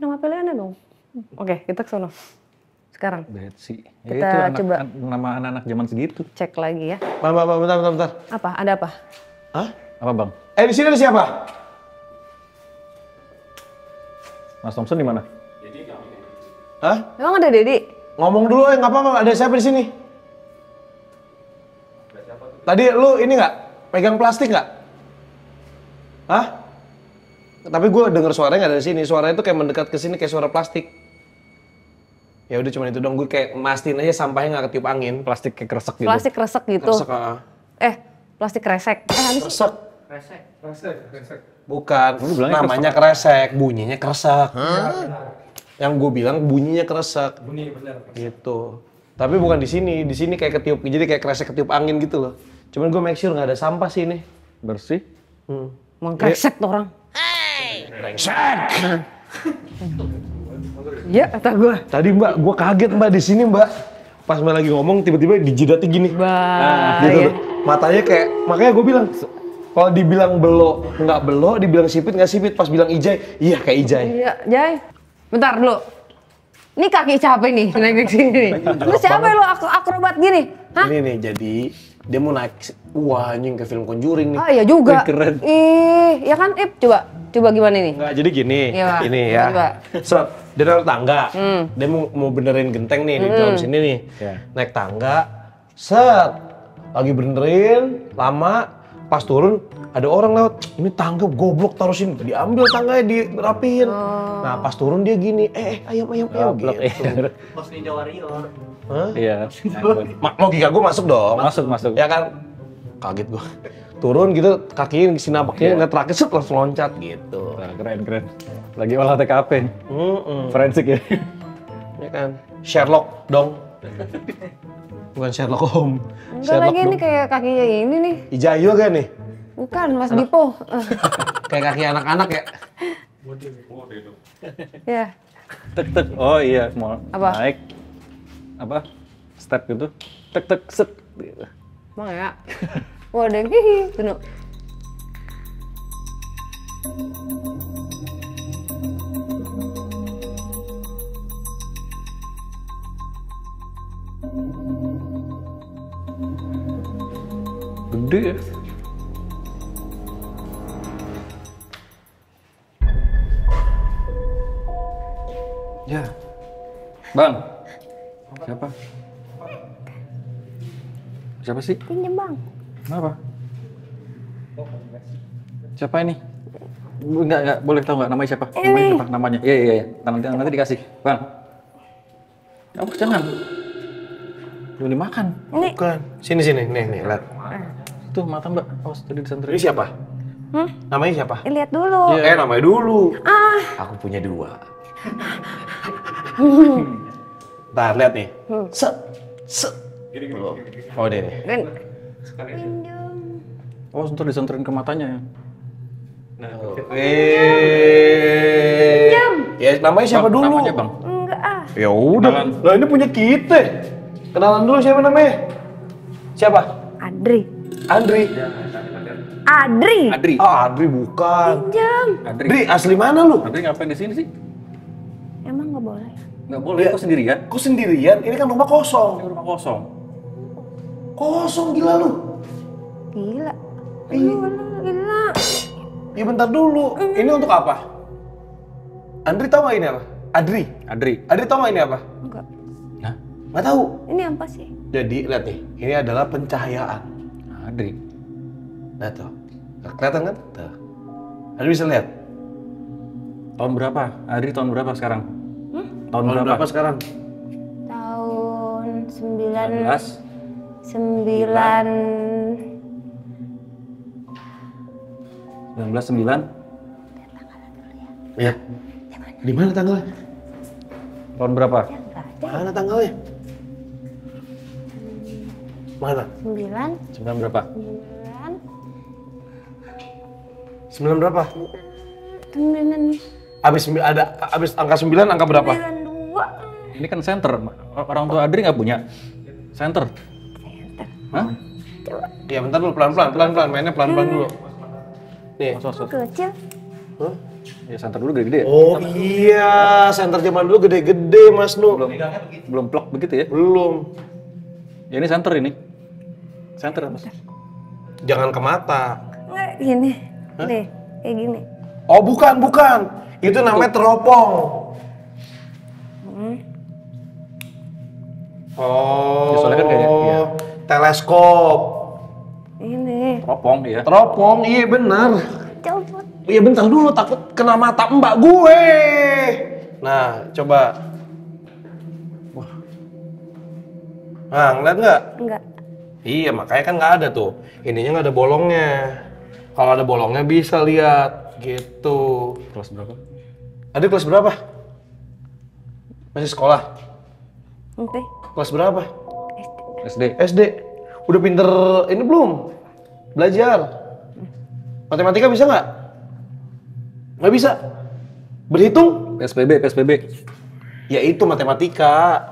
Nama pilihannya dong. Oke, kita ke sono. Sekarang. Betsy. Kita itu coba nama anak-anak zaman segitu. cek lagi ya. Bentar. Apa? Ada apa? Hah? Apa bang? Di sini ada siapa? Mas Thompson di mana? Hah? Emang ada Dedi? Ngomong dulu nggak apa-apa. Ada siapa di sini? Tadi lu ini nggak pegang plastik nggak? Hah? Tapi gue denger suaranya nggak dari sini. Suaranya tuh kayak mendekat ke sini kayak suara plastik. Ya udah cuma itu dong. Gue kayak mastiin aja sampahnya nggak ketiup angin. Plastik kayak kresek gitu. Plastik kresek gitu. Kresek, Plastik kresek. Apa sih? Kresek. Bukan. bilangnya Namanya kresek. Bunyinya kresek. Yang gue bilang bunyinya kresek. Bunyi bener. Gitu. Tapi bukan di sini. Di sini kayak ketiup. Jadi kayak kresek ketiup angin gitu loh. Cuman gue make sure nggak ada sampah sih ini. Bersih. Emang kresek tuh orang. Brengsek. Iya, kata gue. Tadi Mbak, gue kaget Mbak di sini Mbak. Pas Mbak lagi ngomong tiba-tiba dijidatnya gini. Gitu tuh. Matanya kayak, makanya gue bilang kalau dibilang belo nggak belo, dibilang sipit nggak sipit. Pas bilang ijai, iya kayak ijai. Iya, Jai. Bentar dulu. Ini kaki siapa nih naik ke sini nih? Lu siapa lu akrobat gini? Hah? Ini nih jadi dia mau naik, wah anjing ke film Conjuring nih. Ah iya juga. Keren. Ih, ya kan Ip, coba gimana nih? Nggak, jadi gini, Iya, Pak. ini ya. Coba. Set, dia naik tangga. Dia mau benerin genteng nih di dalam sini nih. Iya. Naik tangga, set, lagi benerin, lama, pas turun ada orang lewat. Ini tangga goblok taruh sini. Diambil tangganya dirapiin. Nah pas turun dia gini, ayam Goblok, gitu. iya. Bos Ninja Warrior. Hah? Iya. Logika gue masuk dong. Masuk. Ya kan? Kaget gue. Turun gitu, kakinya sinabaknya ngeliat rakit, set langsung loncat gitu. Nah, keren. Lagi olah TKP. Forensik ya. Ya kan? Sherlock dong. Bukan Sherlock Holmes. Enggak lagi ini kayak kakinya ini nih. Ijayo kan nih? Bukan, Mas Dipo. Kayak kaki anak-anak ya? Ya. Tek. Oh iya, mau Apa? naik. Apa? Step gitu. Tek set. Gitu. Emang ya? Wah, ada yang hihi. Tunggu. Gede ya. Ya. Bang. Siapa? Siapa sih? Pinjem bang. Kenapa? Siapa ini? Enggak, boleh tahu nggak namanya siapa? Namanya siapa? Namanya. Iya. Nanti dikasih. Bang. Kamu jangan. Belum dimakan. Bukan. Sini, nih, lihat. Tuh mata Mbak. Awas tadi disentri. Ini siapa? Namanya siapa? Lihat dulu. Namanya dulu. Aku punya 2. Ntar, lihat nih. Set. Oh, dia nih. Oh, ntar disentrin ke matanya ya. Ya, namanya siapa Bang, dulu? Namanya Bang. Enggak ah. Ya udah. Lah ini punya kita. Kenalan dulu siapa namanya? Siapa? Adri. Andri. Adri. Adri bukan. Pinjam. Adri, asli mana lu? Adri ngapain di sini sih? Emang nggak boleh. Nggak boleh, kok sendirian? Kok sendirian? Ini kan rumah kosong. Ini rumah kosong. Kosong gila lu. Gila. Gila. Ya bentar dulu. Ini untuk apa? Andri tahu nggak ini apa? Adri. Adri tahu nggak ini apa? Enggak. Hah? Nggak tahu. Ini apa sih? Jadi lihat nih, ini adalah pencahayaan. Adri. Nah tuh, kelihatan kan? Tuh. Adri bisa lihat. Tahun berapa? Adri tahun berapa sekarang? Tahun Tahun berapa sekarang? Tahun 19. 1909. Ya. Di mana tanggalnya? Tahun berapa? Mana tanggalnya? Mana? 9 9 berapa? 9 berapa? 9 Abis angka 9 angka berapa? 92. Ini kan center. Orang tua Adri nggak punya center. Hah? Ya bentar dulu, pelan-pelan, mainnya pelan-pelan dulu. Nih. Kecil. Hah? Ya center dulu gede-gede. Oh iya, center zaman dulu gede-gede Mas Nu. Belum plok begitu ya? Belum. Ya ini center ini. Center Mas. Jangan ke mata. Gini. Nih, kayak gini. Oh bukan. Itu namanya teropong. Oh, Ya, soalnya kan kayak, iya. teleskop. Ini. Teropong ya. Teropong, iya benar. Coba. Iya bentar dulu, takut kena mata mbak gue. Nah, coba. Wah. Nah, ngeliat nggak? Enggak. Iya, makanya kan nggak ada tuh. Ininya nggak ada bolongnya. Kalau ada bolongnya bisa lihat, gitu. Kelas berapa? Ada kelas berapa? Masih sekolah? Oke. Kelas berapa? SD. SD. Udah pinter ini belum? Belajar. Matematika bisa nggak? Nggak bisa. Berhitung? PSBB. Ya itu matematika.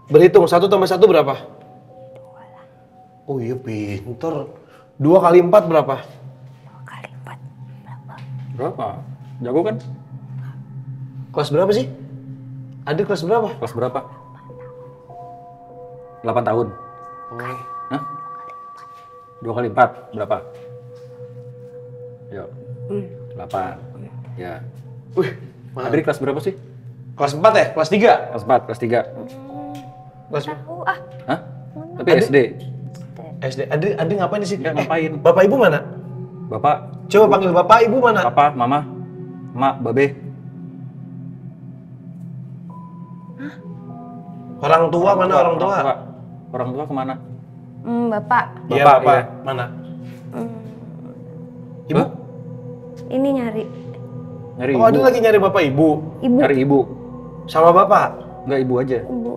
Berhitung 1 tambah 1 berapa? 2 lah. Oh iya pinter. 2 kali 4 berapa? 2 kali 4. Berapa? Berapa? Jago kan? Kelas berapa sih? Adik kelas berapa? Kelas berapa? 8 tahun. Oh. Hah? 2 kali 4 berapa? Yuk. 8. Ya. Wih, Adri kelas berapa sih? kelas 4 ya? Kelas 3? Kelas 4, kelas 3. Kelas Tahu ah. Hah? Tapi Adik. SD. SD. Adik ngapain di sini? Ya, ngapain? Bapak ibu mana? Bapak, Coba panggil bapak ibu mana? papa, mama, mak, babe. Orang tua mana orang tua? Orang tua kemana? Bapak. Iya, Bapak, bapak. iya. Mana? Hmm, Ibu? Hah? ini nyari. Nyari Oh, ibu. ada lagi nyari bapak ibu. Ibu. Nyari ibu. Sama bapak. Enggak, ibu aja. Ibu.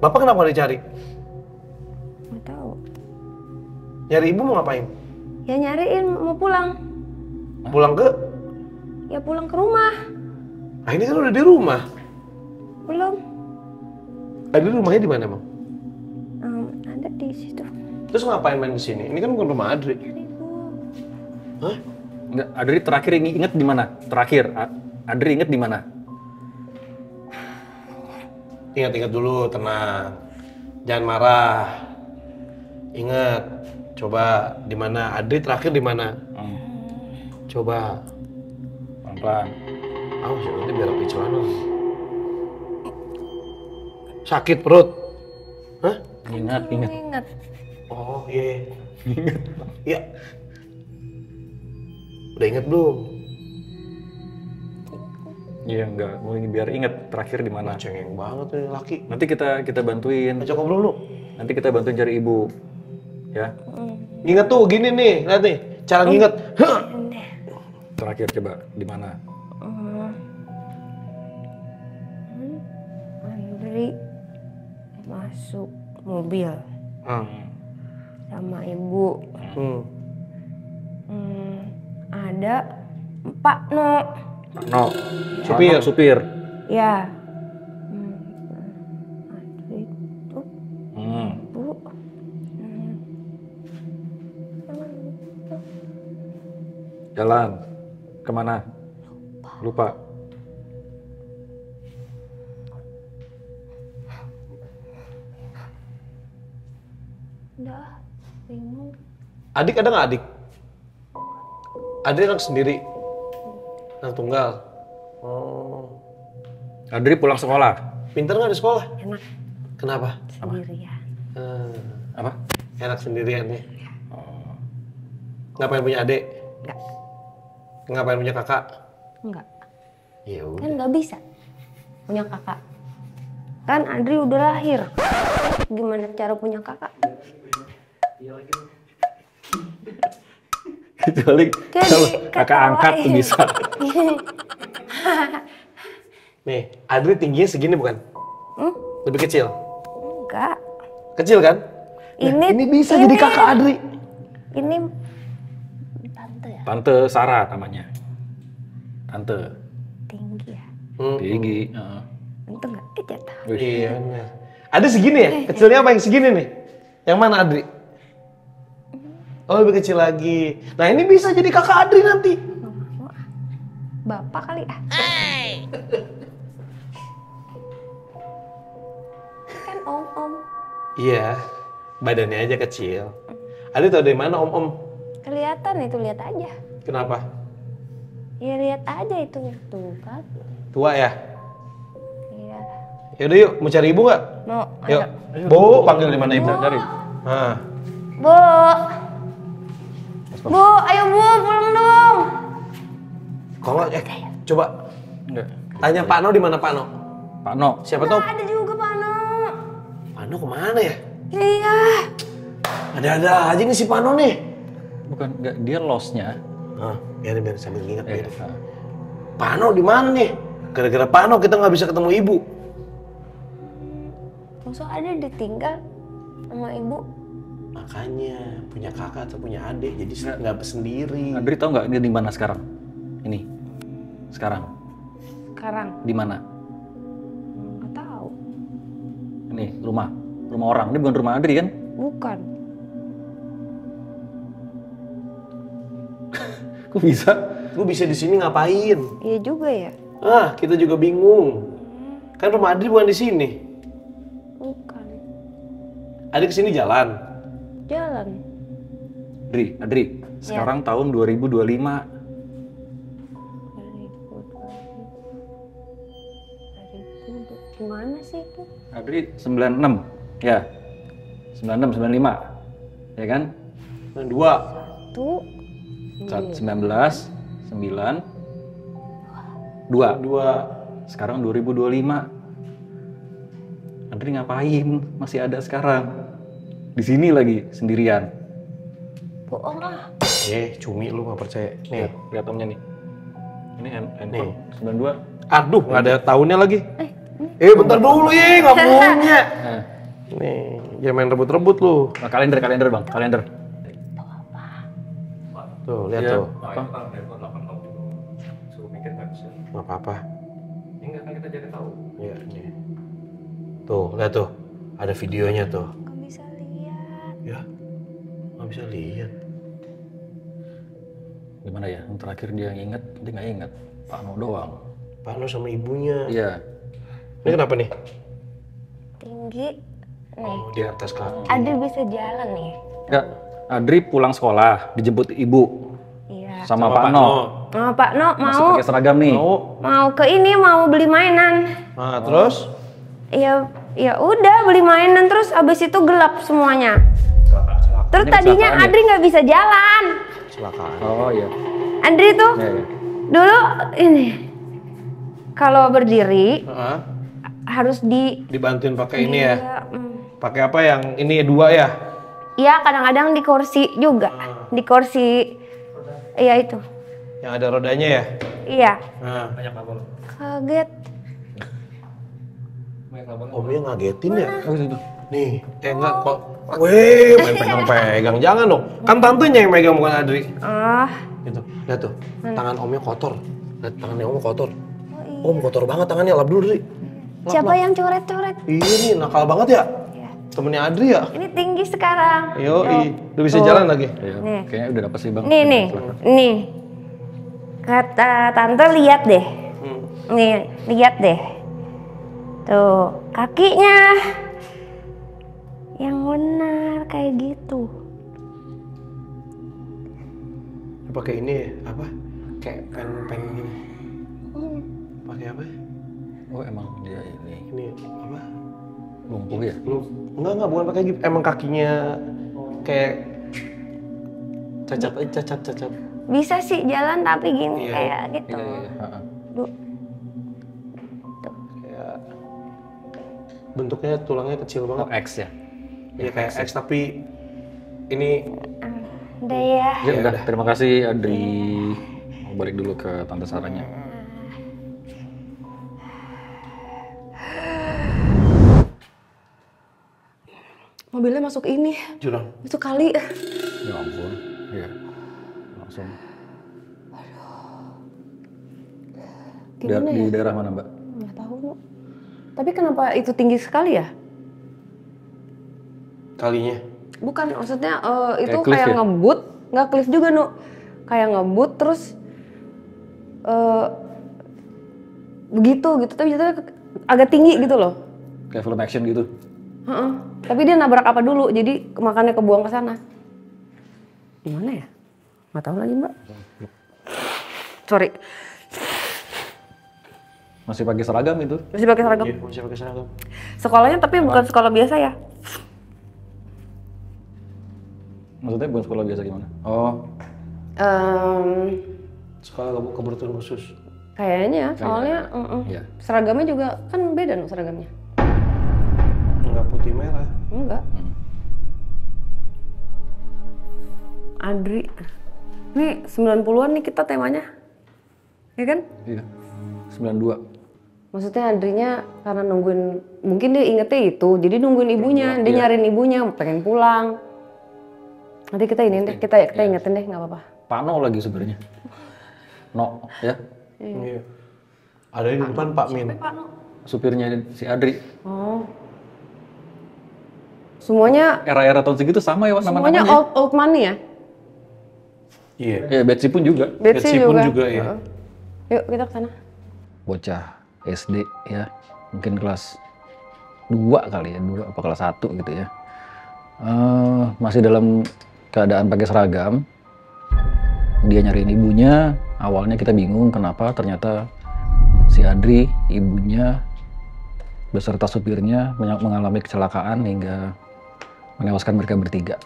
Bapak kenapa dicari? Nggak tahu. Nyari ibu mau ngapain? Ya nyariin mau pulang. Pulang ke? Ya pulang ke rumah. Ah ini kan udah di rumah. Belum. Ada rumahnya di mana emang? Ada di situ. Terus ngapain main di sini? Ini kan bukan rumah Adri. Nyari ibu. Hah? Enggak, Adri terakhir inget di mana? Terakhir, Adri inget di mana? Ingat-ingat dulu, tenang. Jangan marah. Ingat. Coba di mana? Adri terakhir di mana? Coba. Pelan-pelan. Awas ya, nanti biar aku celana. Sakit perut? Hah? Ingat. Ingat. Oh iya. Ingat. Iya. Udah inget belum? Iya, enggak. Mau biar inget terakhir di mana. Cengeng banget nih laki. Nanti kita bantuin. Ajak ngobrol lu. Nanti kita bantuin cari ibu. Ya. Ingat tuh gini nih, lihat nih. Cara nginget. Terakhir coba di mana? Andri masuk mobil sama ibu. Ada Pak No. No. Supir. Supir. Ya. Andri itu Bu. Jalan. Kemana? Lupa. Udah bingung. Adik ada nggak adik? Adik anak sendiri? Anak tunggal? Oh. Adri pulang sekolah. Pinter nggak di sekolah? Enak Kenapa? sendirian. Apa? Enak sendirian nih. Ngapain punya adik? Enggak. Ngapain punya kakak? Enggak. Ya udah. Kan nggak bisa punya kakak. Kan Andri udah lahir. Gimana cara punya kakak? Kecuali Kayak kalau di- kakak angkat tuh ketawain. bisa. Nih, Adri tingginya segini bukan? Lebih kecil? Enggak. Kecil kan? Nah, ini bisa jadi kakak Adri. Ini tante ya, Tante Sarah namanya. Tante. tinggi ya. Tinggi. Itu enggak jatah. Iya benar. Ada segini ya? Kecilnya apa yang segini nih? Yang mana Adri? Oh lebih kecil lagi. Nah ini bisa jadi kakak Adri nanti. Bapak kali ah. Kan om-om. Iya, badannya aja kecil. Adri tau dari mana om-om? Kelihatan itu, lihat aja. Kenapa? Ya lihat aja itu tuh kan. Tua ya? Iya. Yaudah yuk, mau cari ibu nggak? Mau. Yuk. Bu, panggil di mana ibu? Cari. Nah. Bu. Bu, ayo Bu, pulang dong. Kok nggak? Coba. Tanya Pak No di mana Pak No? Pak No. Siapa tahu? Ada juga Pak No. Pak No kemana ya? Iya. Ada-ada aja nih si Pak No nih. Bukan, enggak, dia loss-nya. Biar sambil ingat. Ya, Pak No di mana nih? Gara-gara Pak No kita nggak bisa ketemu ibu. Maksud ada ditinggal sama ibu? Makanya punya kakak atau punya adik, jadi nggak sendiri. Adri tahu nggak dia di mana sekarang? Ini, sekarang. Sekarang Di mana? nggak tahu. Ini rumah orang. Ini bukan rumah Adri kan? Bukan. Kok bisa? Gue bisa di sini ngapain? Iya juga ya. Kita juga bingung. Kan rumah Adri bukan di sini. Bukan. Adri kesini jalan. Jalan. Adri, sekarang tahun 2025. Gimana sih itu? Adri 96, ya. 96, 95, ya kan? 2. Tuh. 19, 9, 2. Sekarang 2025. Adri ngapain? Masih ada sekarang. Di sini lagi, sendirian. Bohong ah. Cumi lu nggak percaya. Nih, Lihat omnya nih. Ini handphone 92. aduh nggak ada tahunnya lagi. Bentar dulu ya, nggak punya. Nih, jangan main rebut-rebut lu. Nah, kalender bang, kalender. Tuh, lihat Ya, tuh. apa? Nggak apa-apa. Enggak kan kita jadi tahu. Iya, nih. Tuh, lihat tuh. Ada videonya tuh. Gak bisa lihat. Ya, nggak bisa lihat. Gimana ya? Yang terakhir dia inget, dia nggak inget. Pak No doang. Pak No sama ibunya. Iya. Ini kenapa nih? Tinggi. Nih. Oh, di atas kaki. Ada bisa jalan nih. Enggak, Adri pulang sekolah, dijemput ibu. Iya. Sama Pak No. Nah, Pak No Masih mau pakai seragam nih. mau ke ini mau beli mainan. Nah, terus? Ya udah beli mainan terus abis itu gelap semuanya. Terus Ini tadinya kecelakaan ya? Adri nggak bisa jalan. Kecelakaan. Oh iya. Adri tuh Iya, iya. dulu ini kalau berdiri Heeh. harus Dibantuin pakai ini ya. Iya, Pakai apa yang ini 2 ya? Iya kadang-kadang di kursi juga, di kursi. Iya itu. Yang ada rodanya ya? Iya. Nah, Kaget. omnya ngagetin ya? Oh itu. Nih, enggak kok. Weh, main pegang-pegang. Jangan dong. Kan tantenya yang megang bukan Adri. Gitu. Lihat tuh. Tangan omnya kotor. Lihat tangannya om kotor. Om kotor banget tangannya. Lap dulu, Dri. Siapa yang coret-coret? Iya nih, nakal banget ya. Temennya Adri ya? Ini tinggi sekarang. Yoi. Udah bisa jalan lagi? Iya, Nih. kayaknya udah dapet sih bang. Nih. Kata tante lihat deh. Nih, lihat deh. Tuh, kakinya. Yang benar kayak gitu. Pakai ini ya? Apa? Kayak pen gini. Pakai apa? Oh emang dia ini Ini apa? lumpuh ya? Enggak, bukan pakai gitu. Emang kakinya kayak cacat. Bisa sih jalan tapi gini Iya. kayak gitu. Heeh. Duh, Kayak bentuknya tulangnya kecil banget. Oh X ya? Iya kayak X tapi ini udah ya. Ya udah, terima kasih Adri. Mau balik dulu ke Tante Saranya. Mobilnya masuk ini, jurang. itu kali. Ya ampun. Iya. Langsung. Gimana Di ya? daerah mana Mbak? Nggak tahu, Nu. Tapi kenapa itu tinggi sekali ya? Kalinya. Bukan, maksudnya itu Kayak cliff kayak ya? ngebut, nggak cliff juga, Nu. Kayak ngebut terus begitu gitu, tapi jatuhnya agak tinggi gitu loh. Kayak film action gitu? Heeh. Tapi dia nabrak apa dulu, jadi makanya kebuang ke sana. Gimana ya? Nggak tahu lagi Mbak. Sorry. Masih pakai seragam itu? Masih pakai seragam. Iya, masih pakai seragam. Sekolahnya tapi bukan sekolah biasa ya? Maksudnya bukan sekolah biasa gimana? Oh, Sekolah kebutuhan khusus. Kayaknya, soalnya iya. seragamnya juga kan beda dong seragamnya. Enggak putih merah. Enggak. Adri. Nih 90-an nih kita temanya. Ya kan? Iya. 92. Maksudnya Adrinya karena nungguin, mungkin dia ingetnya itu, jadi nungguin ibunya, dia nyariin ibunya, pengen pulang. Nanti kita ini deh, kita ingetin deh, nggak apa-apa. Pano lagi sebenarnya. No, ya. Iya. Ada di depan Pak Min. Supirnya si Adri. Oh. Semuanya Era-era tahun segitu sama ya semuanya nama-namanya. old money ya? Iya. Ya, Betsy pun juga. Betsy pun juga. juga ya. Yuk kita ke sana. Bocah SD ya, mungkin kelas 2 kali ya, 2 apa kelas 1 gitu ya. Masih dalam keadaan pakai seragam. Dia nyariin ibunya, awalnya kita bingung kenapa, ternyata si Adri, ibunya beserta supirnya mengalami kecelakaan hingga menewaskan mereka bertiga.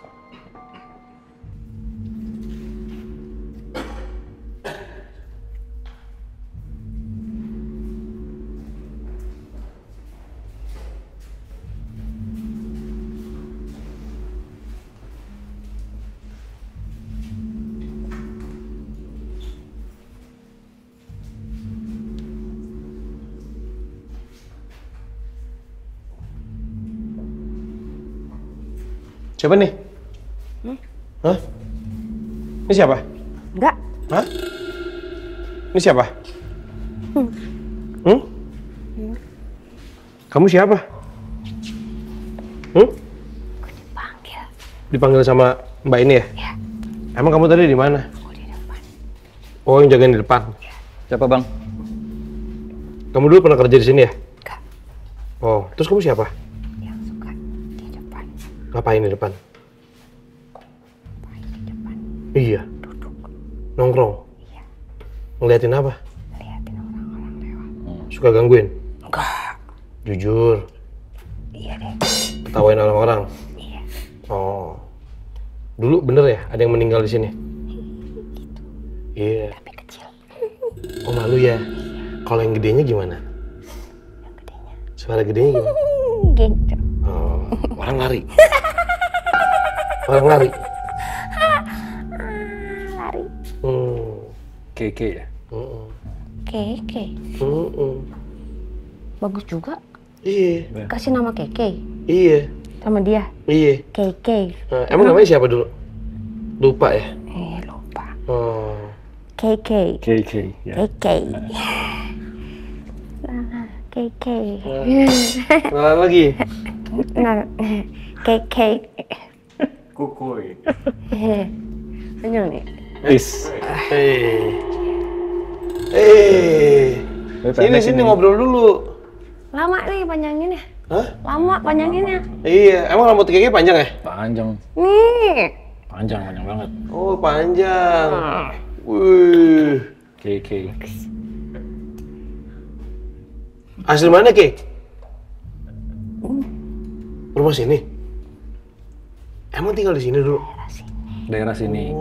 Siapa nih? Hah? Ini siapa? Enggak. Hah? Ini siapa? Kamu siapa? Dipanggil. Dipanggil sama Mbak ini ya? Ya. Emang kamu tadi di mana? Aku di depan. Oh, yang jagain di depan. Siapa bang? Kamu dulu pernah kerja di sini ya? Enggak. Oh, terus kamu siapa? Yang suka di depan. Ngapain di depan? Ngapain di depan? Iya. Duduk. Nongkrong. Iya. Ngeliatin apa? Liatin orang-orang lewat. Suka gangguin? Enggak. Jujur. Iya deh. Ketawain orang-orang? Iya. Oh. Dulu bener ya ada yang meninggal di sini? Iya. Tapi kecil. Oh, malu ya? Kalau yang gedenya gimana? Yang gedenya. Suara gedenya gimana? Gitu. Oh, orang lari. Orang lari. Lari. KK ya? Keke. Bagus juga. Iya. Kasih nama Keke. Iya. Sama dia. Iya. Keke. Emang namanya siapa dulu? Lupa ya? Lupa. Oh. Keke. KK ya. Keke. Keke. Kenalan lagi? Nah, Keke. Kukuy. Kenyang nih. Is. Sini ngobrol dulu. Lama nih panjanginnya. Hah? Lama panjanginnya. Iya, emang rambut Keke panjang ya? Panjang. Nih. Panjang banget. Oh, panjang. Wih. KK. Asli mana, Ke? Rumah sini? Emang tinggal di sini dulu? Daerah sini.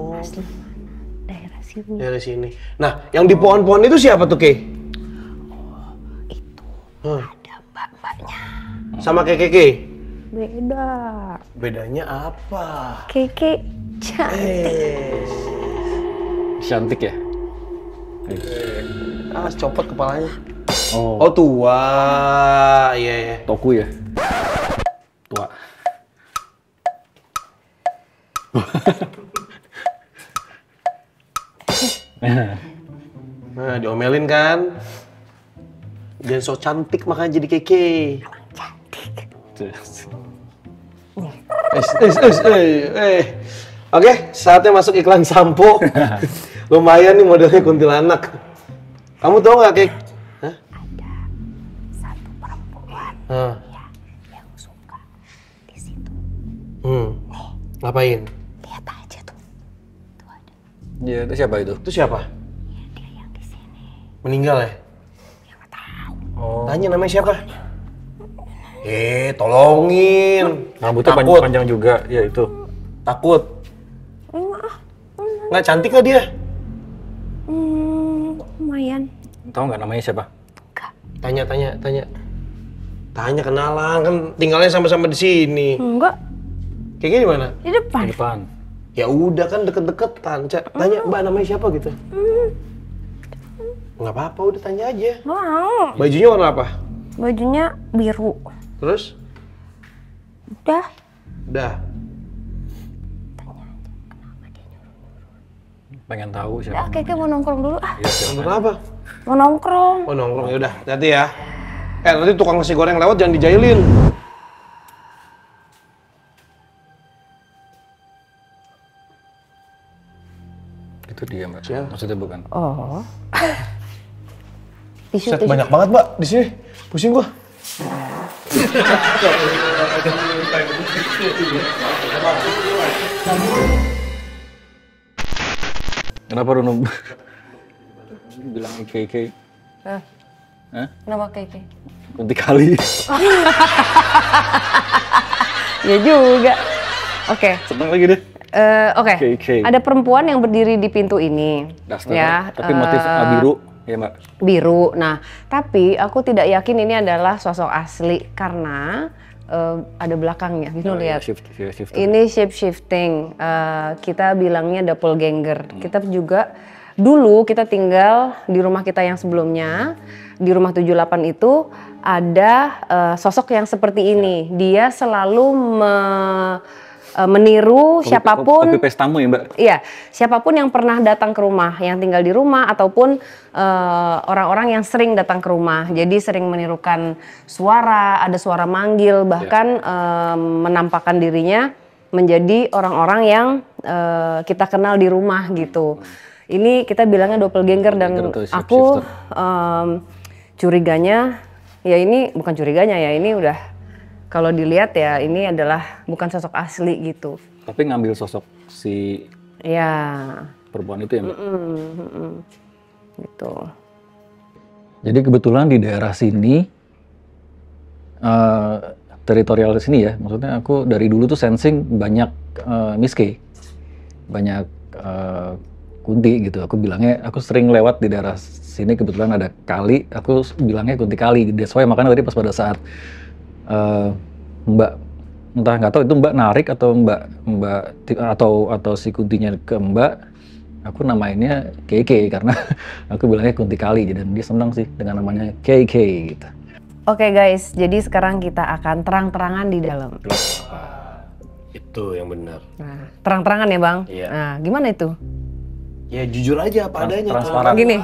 Daerah sini. Daerah sini. Nah, yang di pohon-pohon itu siapa tuh, Ke? Itu Hah? ada mbak-mbaknya. Sama Keke? Beda. Bedanya apa? Keke cantik. Cantik ya? Copot kepalanya. Oh, Oh, tua. Iya, iya. Toku ya? Tua. Nah, diomelin kan? Jangan so cantik makanya jadi Keke. Oke, saatnya masuk iklan sampo. Lumayan nih modelnya kuntilanak. Kamu tahu nggak, Kek? Hah? Ada satu perempuan Hah. ya, yang suka di situ. Ngapain? Lihat aja tuh. Tuh ada. Iya, itu siapa itu? Itu siapa? Dia yang di sini. Meninggal ya? Dia nggak tahu. Oh. Tanya namanya siapa? Tolongin. Rambutnya Takut. panjang juga, ya itu. Takut. Nggak cantik lah dia. Lumayan. Tahu nggak namanya siapa? Tanya. Tanya kenalan, kan tinggalnya sama-sama di sini. Enggak, Kayak gini mana? di depan. Di depan. Ya udah kan deket-deketan. Tanya Mbak namanya siapa gitu. Nggak apa-apa, udah tanya aja. Mau. Bajunya warna apa? Bajunya biru. Terus? Udah. Udah. Pengen tahu siapa. Udah, Keke mau nongkrong dulu ah. Kenapa? Mau nongkrong. Oh nongkrong, ya udah. Hati-hati ya. Nanti tukang nasi goreng lewat jangan dijailin. Itu dia, Mbak. Siapa? Maksudnya bukan. Oh. Tisu, Set tisu. banyak banget, Mbak, di sini. Pusing gua. Kenapa Runo bilang IKK? Hah? Hah? Kenapa Keke? Kunti kali. Ya juga. Oke. Seneng lagi deh. Oke. KK. Ada perempuan yang berdiri di pintu ini. Daster. Ya. Tapi motif biru, ya Mbak. Biru. Nah, tapi aku tidak yakin ini adalah sosok asli karena ada belakangnya. Gitu lihat. Shift. Ini shape shifting. Kita bilangnya doppelganger. Kita juga dulu kita tinggal di rumah kita yang sebelumnya, di rumah 78 itu ada sosok yang seperti ini. Dia selalu meniru siapapun. Copy paste tamu ya Mbak? Iya, siapapun yang pernah datang ke rumah, yang tinggal di rumah ataupun orang-orang yang sering datang ke rumah. Jadi sering menirukan suara, ada suara manggil, bahkan menampakkan dirinya menjadi orang-orang yang kita kenal di rumah gitu. Ini kita bilangnya doppelganger dan aku curiganya, ya ini bukan curiganya ya, ini udah kalau dilihat ya ini adalah bukan sosok asli gitu. Tapi ngambil sosok si ya perempuan itu ya Mbak? Gitu. Jadi kebetulan di daerah sini, teritorial sini ya, maksudnya aku dari dulu tuh sensing banyak miske, banyak kunti gitu. Aku bilangnya, aku sering lewat di daerah sini kebetulan ada kali, aku bilangnya kunti kali. That's why makanya tadi pas pada saat Mbak, entah nggak tahu itu Mbak narik atau Mbak atau si kuntinya ke Mbak, aku namainnya KK karena aku bilangnya kunti kali, dan dia senang sih dengan namanya KK gitu. Oke guys, jadi sekarang kita akan terang-terangan di dalam. Itu yang benar. Nah, terang-terangan ya Bang? Iya. Nah, gimana itu? Ya jujur aja apa adanya. Transparan. Gini.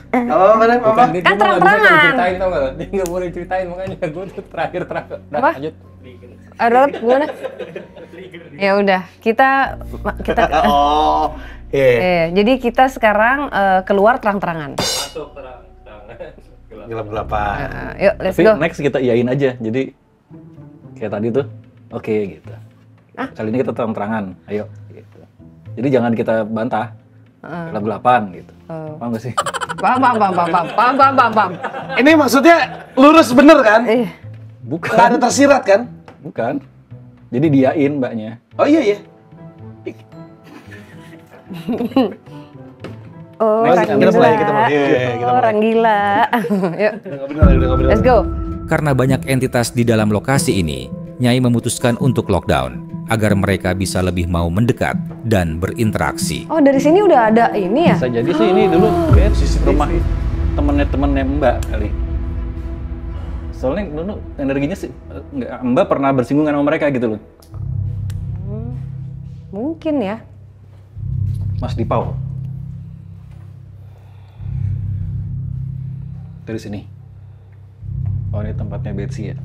Bukan dia Kan nggak bisa terang-terangan. ceritain tau nggak? Dia nggak boleh ceritain makanya gue tuh terakhir. Udah, Apa? lanjut. Ada gimana? Ya udah, kita Oh, iya. jadi kita sekarang keluar terang-terangan. Masuk terang-terangan. Gelap-gelapan. Yuk, let's Tapi go. next kita iyain aja, jadi kayak tadi tuh, oke gitu. Kali ini kita terang-terangan, ayo gitu. Jadi jangan kita bantah, gelap-gelapan gitu. Paham gak sih? Paham. Ini maksudnya lurus bener kan? Bukan. Nggak ada tersirat kan? Bukan. Jadi diain mbaknya. Oh iya. Oh, Next, orang kita mulai, gila. kita mulai. Iya, kita mulai. Orang gila. Yuk, Udah nggak bener. let's go. Karena banyak entitas di dalam lokasi ini, Nyai memutuskan untuk lockdown agar mereka bisa lebih mau mendekat dan berinteraksi. Oh, dari sini udah ada ini ya? Bisa jadi sih ini dulu kayak rumah temennya Mbak kali. Soalnya dulu energinya sih, Mbak pernah bersinggungan sama mereka gitu loh. Mungkin ya. Mas Dipau. Dari sini. Oh ini tempatnya Betsy ya.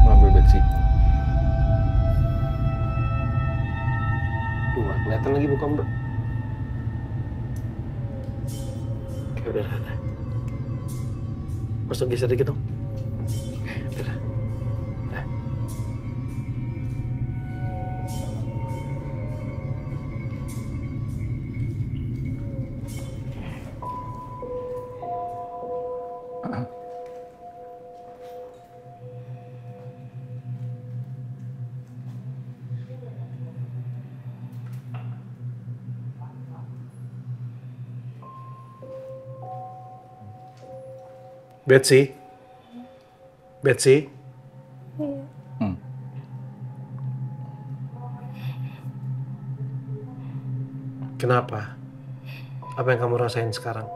Ambil Betsy. Duh, nggak kelihatan lagi bukan Mbak. Oke, udah. Masuk geser dikit dong. Udah. Betsy? Betsy? Kenapa? Apa yang kamu rasain sekarang?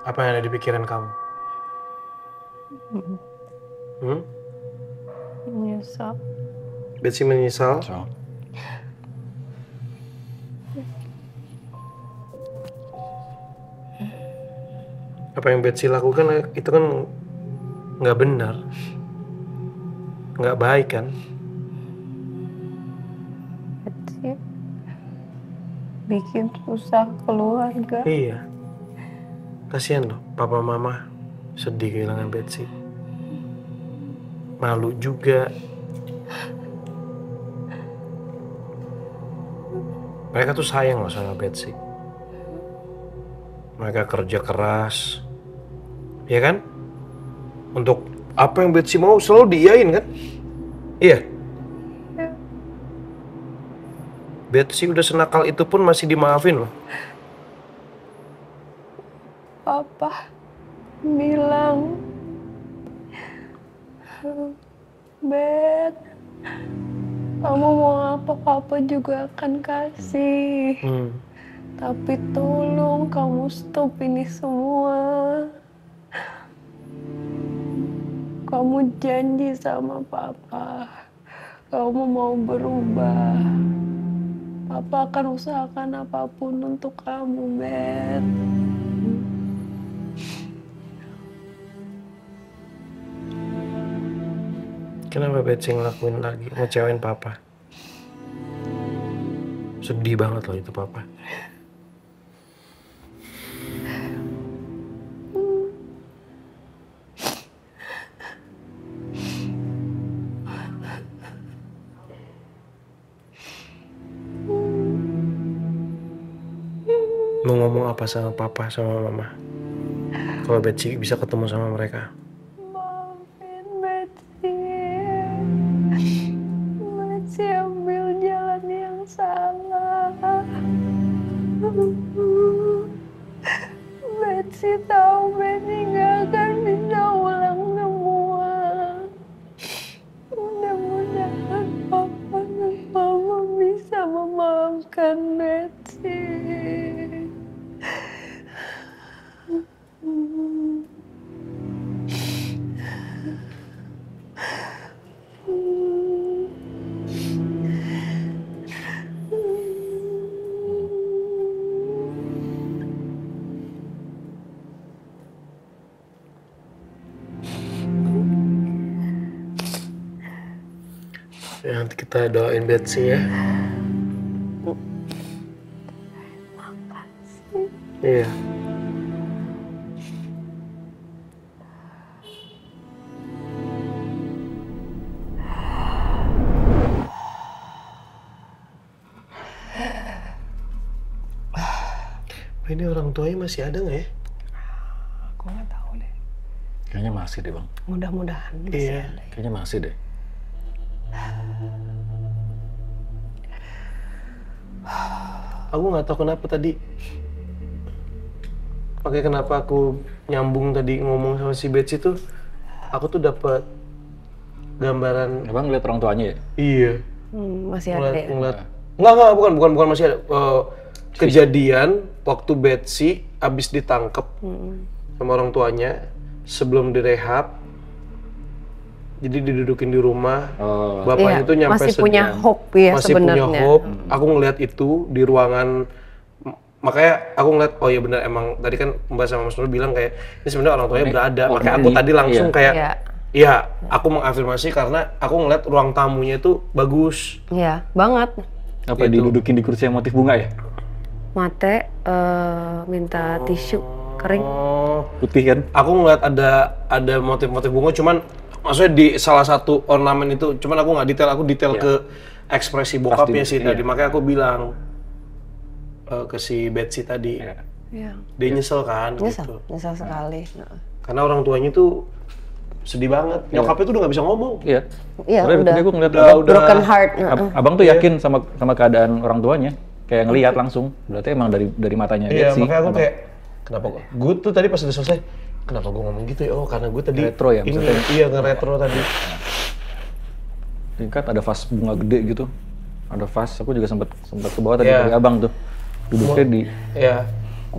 Apa yang ada di pikiran kamu? Menyesal. Betsy menyesal? Apa yang Betsy lakukan itu kan nggak benar, nggak baik kan? Betsy bikin susah keluarga. Iya, kasihan loh, papa mama sedih kehilangan Betsy, malu juga. Mereka tuh sayang loh sama Betsy. Mereka kerja keras, ya kan? Untuk apa yang Betsy mau selalu diiyain kan? Iya. Betsy udah senakal itu pun masih dimaafin loh. Papa bilang, Bet, kamu mau apa Papa juga akan kasih. Tapi tolong kamu stop ini semua. Kamu janji sama Papa, kamu mau berubah. Papa akan usahakan apapun untuk kamu, Bet. Kenapa Betsy ngelakuin lagi, ngecewain Papa? Sedih banget loh itu Papa. Mau ngomong apa sama Papa sama Mama? Kalau Betsy bisa ketemu sama mereka. Maafin Betsy. Betsy ambil jalan yang salah. Betsy tahu Betsy gak akan bisa ulang semua. Mudah-mudahan Papa dan Mama bisa memaafkan Betsy. Ya, nanti kita doain Betsy ya. Makasih. Iya. Ini orang tuanya masih ada nggak ya? Aku nggak tahu deh. Kayaknya masih deh, Bang. Mudah-mudahan masih Iya. ada. Kayaknya masih deh. Aku nggak tahu kenapa tadi. Oke, kenapa aku nyambung tadi ngomong sama si Betsy tuh? Aku tuh dapat gambaran. Abang lihat orang tuanya ya? Iya. Masih ada ya? Ngeliat. Enggak, bukan masih ada. Kejadian waktu Betsy abis ditangkep sama orang tuanya sebelum direhab. Jadi didudukin di rumah. Bapaknya Iya, tuh nyampe masih punya hope ya masih sebenarnya. punya hope. Aku ngeliat itu di ruangan. Makanya aku ngeliat, oh iya benar, emang tadi kan Mbak sama Mas Nur bilang kayak ini sebenarnya orang tuanya berada. Makanya aku tadi langsung kayak, iya, aku mengafirmasi karena aku ngeliat ruang tamunya itu bagus. Iya, banget. Apa didudukin di kursi yang motif bunga ya? Mate minta tisu kering. Putih kan? Aku ngeliat ada motif-motif bunga, cuman maksudnya di salah satu ornamen itu, cuman aku nggak detail, aku detail ke ekspresi bokapnya sih tadi. Makanya aku bilang ke si Betsy tadi, Iya. dia nyesel kan? Nyesel, Gitu. nyesel sekali. Karena orang tuanya tuh sedih banget. Nyokapnya tuh udah nggak bisa ngomong. Iya. Iya, Soalnya udah. tadi aku ngeliat Broken heart. abang tuh yakin sama keadaan orang tuanya. Kayak ngelihat langsung. Berarti emang dari matanya Iya, sih. makanya aku kayak kenapa gue tuh tadi pas udah selesai, kenapa gue ngomong gitu ya? Oh, karena gue tadi Retro ya, ini, maksudnya? iya nge-retro tadi. Tingkat ada vas bunga gede gitu. Ada vas, aku juga sempat ke bawah tadi Iya. dari abang tuh. Duduknya di, Iya.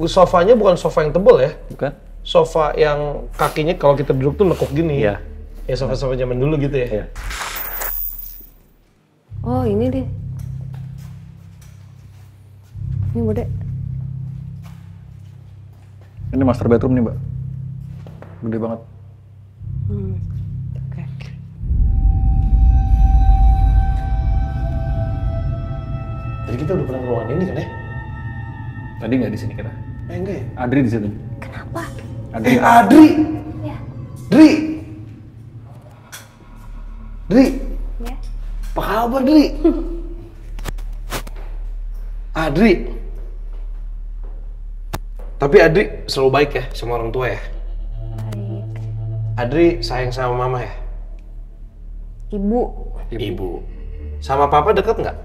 Sofanya bukan sofa yang tebel ya. bukan? Sofa yang kakinya kalau kita duduk tuh nekuk gini. Iya. Ya sofa-sofa zaman dulu gitu ya. Iya. Oh ini deh. Ini Bude. Ini master bedroom nih, Mbak. Gede banget. Oke. Jadi kita udah pernah ke ruangan ini kan ya? Tadi nggak di sini kita. Enggak ya? Adri di situ. Kenapa? Adri. Adri! Ya. Dri! Dri! Ya. Apa kabar, Dri? Adri! Tapi Adri selalu baik ya sama orang tua ya? Baik. Adri sayang sama mama ya? Ibu. Ibu. Sama papa deket nggak?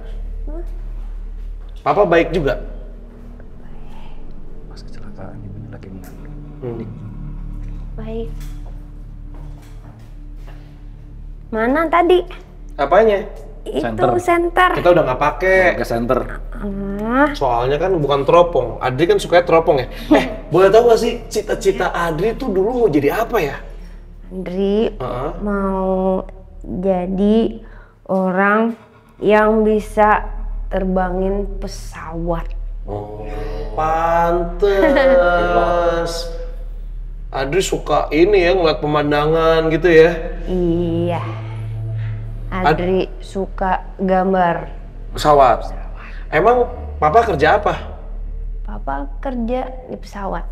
Papa baik juga? Pas kecelakaan ibunya lagi mengandung. Baik. Mana tadi? Apanya? Itu senter. Kita udah nggak pakai. Ke center. Soalnya kan bukan teropong. Adri kan sukanya teropong ya. Boleh tahu gak sih cita-cita Adri tuh dulu mau jadi apa ya? Andri mau jadi orang yang bisa terbangin pesawat. Oh, pantes. Adri suka ini ya ngeliat pemandangan gitu ya. Iya. Andri suka gambar. Pesawat. Emang papa kerja apa? Papa kerja di pesawat.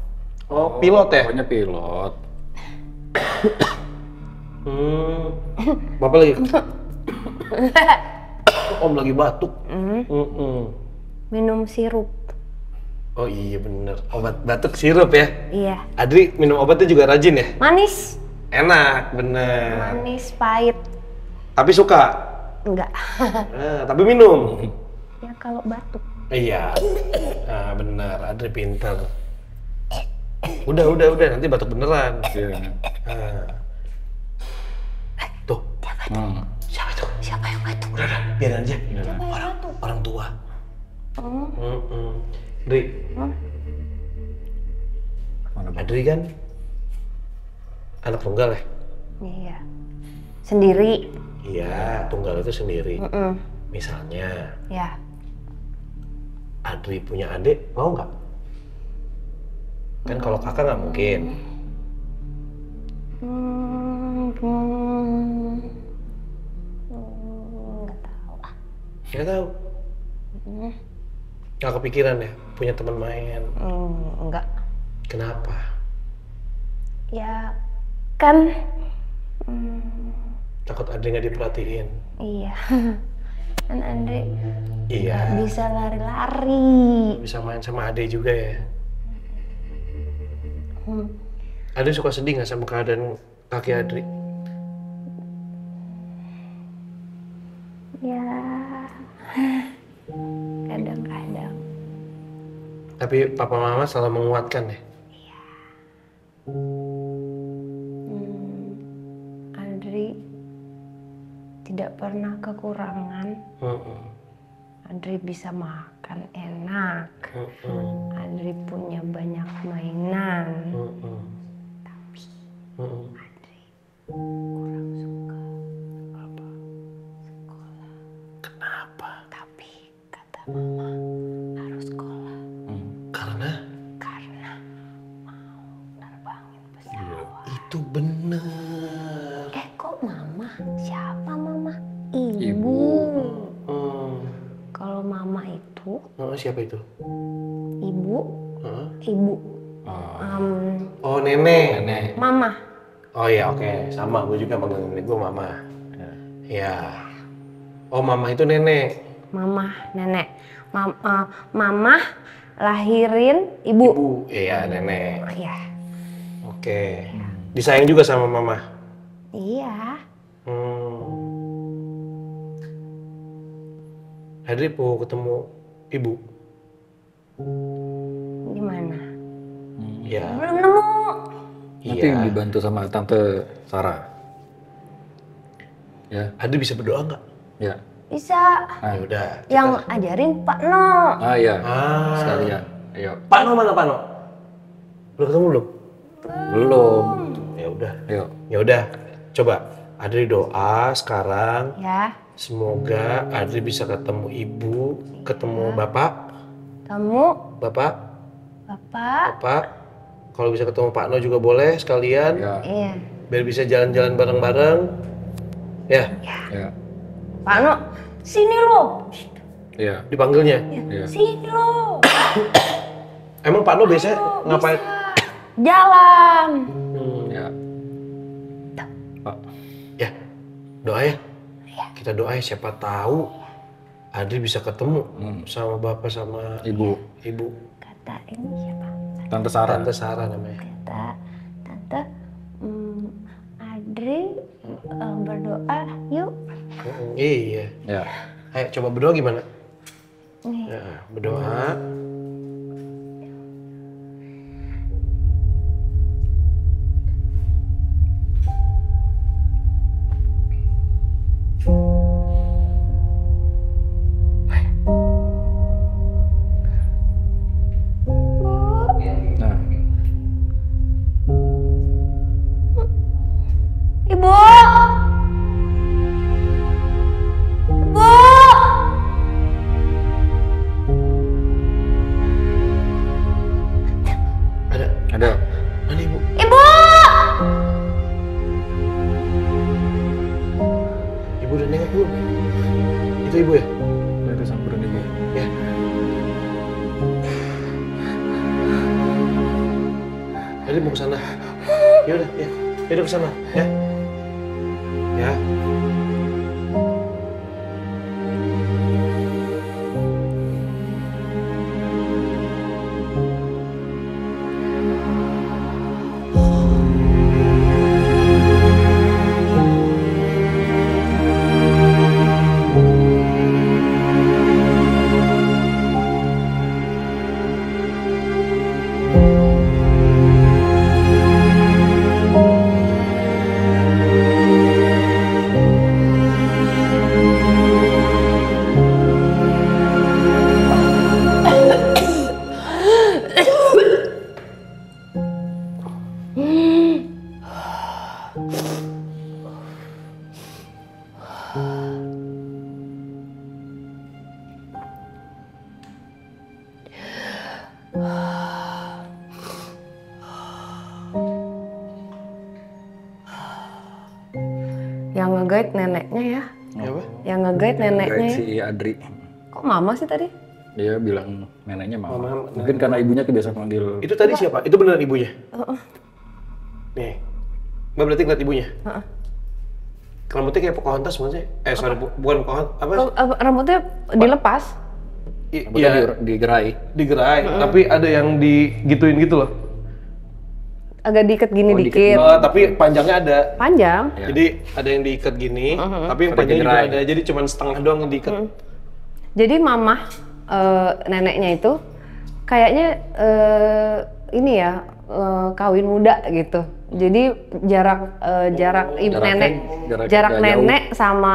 Oh, pilot ya? Pokoknya pilot. Papa lagi. Om lagi batuk. Minum sirup. Oh iya bener, obat batuk sirup ya? Iya. Adri minum obatnya juga rajin ya? Manis. Enak, bener. Manis, pahit. Tapi suka? Enggak. Tapi minum? Ya kalau batuk. Iya. Nah, bener, Adri pintar. Udah, nanti batuk beneran. Iya. Tuh. Siapa itu? Siapa yang batuk? Udah, biarin aja. Siapa yang batuk? Orang tua. Dri. Adri kan anak tunggal ya? Iya. Sendiri. Iya, tunggal itu sendiri. Misalnya, Ya. Adri punya adik, mau nggak? Kan kalau kakak nggak mungkin. Nggak tahu. Nggak tahu. Nggak kepikiran ya, punya teman main. Enggak. Kenapa? Ya kan. Takut Adri nggak diperhatiin. Iya. Kan Andre Iya. bisa lari-lari. Bisa main sama Ade juga ya. Ade suka sedih nggak sama keadaan kaki Adri? Ya. Kadang-kadang. Tapi papa mama selalu menguatkan ya. Andri tidak pernah kekurangan. Andri bisa makan enak. Andri punya banyak mainan. Tapi Andri kurang suka sekolah. Kenapa? Tapi kata mama harus sekolah Karena mau terbangin pesawat. itu bener. Kok mama? Siapa mama? Ibu. Kalau mama itu Siapa itu? ibu. Ibu. Oh, nenek. Mama. Oh iya, oke. Sama, gue juga panggil nenek gue mama. Ya. Oh, mama itu nenek. Mama, nenek. Mama lahirin ibu. Iya, nenek. Iya. Oke. Disayang juga sama mama. Iya. Adri mau ketemu ibu. Gimana? Ya. Belum nemu. Nanti dibantu sama Tante Sarah. Ya. Adri bisa berdoa nggak? Ya. Bisa. Ya udah. Yang ajarin Pak No. Ah iya. Sekalian. Ayo. Pak No mana Pak No? Belum ketemu belum? Belum. Ya udah. Ayo. Ya udah. Coba Adri doa sekarang. Ya. Semoga Adri bisa ketemu ibu, ketemu bapak. Kamu, Bapak. Bapak. Kalau bisa ketemu Pak No juga boleh sekalian. Ya. Iya. Biar bisa jalan-jalan bareng-bareng. Ya. Ya. Pak No, sini lo. Iya. Dipanggilnya. Iya. Sini lo. Emang Pak No biasanya ngapain? Jalan. Ya. Pak. Ya. Doa ya. Kita doa ya, siapa tahu Adri bisa ketemu sama bapak sama Ibu. Kata ini siapa? Tante Sarah. Tante Sarah namanya. Tante, Adri berdoa yuk. Iya. Ya. Ayo coba berdoa gimana? Nih. Ya, berdoa. Nah. Ibu. Ibu. Ada. Mana ibu? Ibu. Ibu udah nengok belum? Itu ibu ya? Itu samperin ibu. Ya. Adri mau ke sana. Ya udah, ya. Ya udah ke sana, ya. Ya. Yang nge-guide neneknya ya. Apa? Yang nge-guide neneknya Guide ya. si Adri. Kok mama sih tadi? Dia bilang neneknya mama. Mama. Mungkin karena ibunya kebiasaan panggil. Itu tadi siapa? Itu beneran ibunya? Nih. Mbak berarti ngeliat ibunya? Rambutnya kayak Pocahontas maksudnya? Sorry, bukan Pocahontas. Apa? Rambutnya dilepas. Rambutnya digerai. Digerai, tapi ada yang digituin gitu loh. Agak diikat gini Oh, dikit. Tapi panjangnya ada. Panjang. Ya. Jadi ada yang diikat gini, tapi yang Ada panjangnya juga digerai. ada. Jadi cuma setengah doang yang diikat. Jadi mamah neneknya itu kayaknya ini ya kawin muda gitu. Jadi jarak jarak nenek sama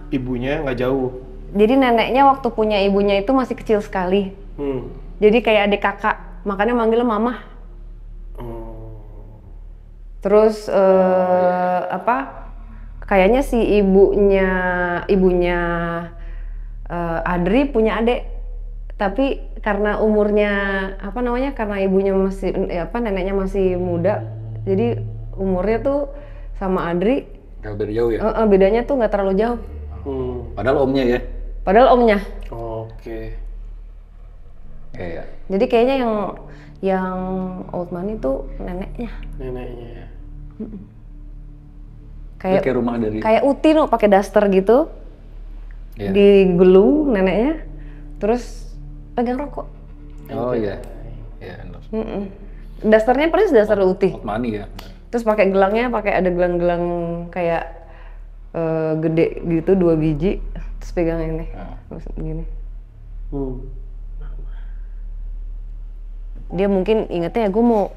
Ibunya nggak jauh. jadi neneknya waktu punya ibunya itu masih kecil sekali. Jadi kayak adik kakak, makanya manggilnya mamah. Terus apa? Kayaknya si ibunya Adri punya adik, tapi karena umurnya apa namanya? Karena ibunya masih neneknya masih muda, jadi umurnya tuh sama Adri Gak beda jauh ya. bedanya tuh nggak terlalu jauh. Padahal omnya ya. Padahal omnya. Oke. Iya. Jadi kayaknya yang old money tuh neneknya. Neneknya. Kayak rumah dari. Kayak Uti no pakai daster gitu. Iya. Digulung neneknya. Terus pegang rokok. Oh iya. Iya. Dasternya persis daster Uti. Old money ya. Terus pakai gelangnya, ada gelang-gelang kayak gede gitu 2 biji, terus pegang ini, terus gini. Dia mungkin ingetnya gue mau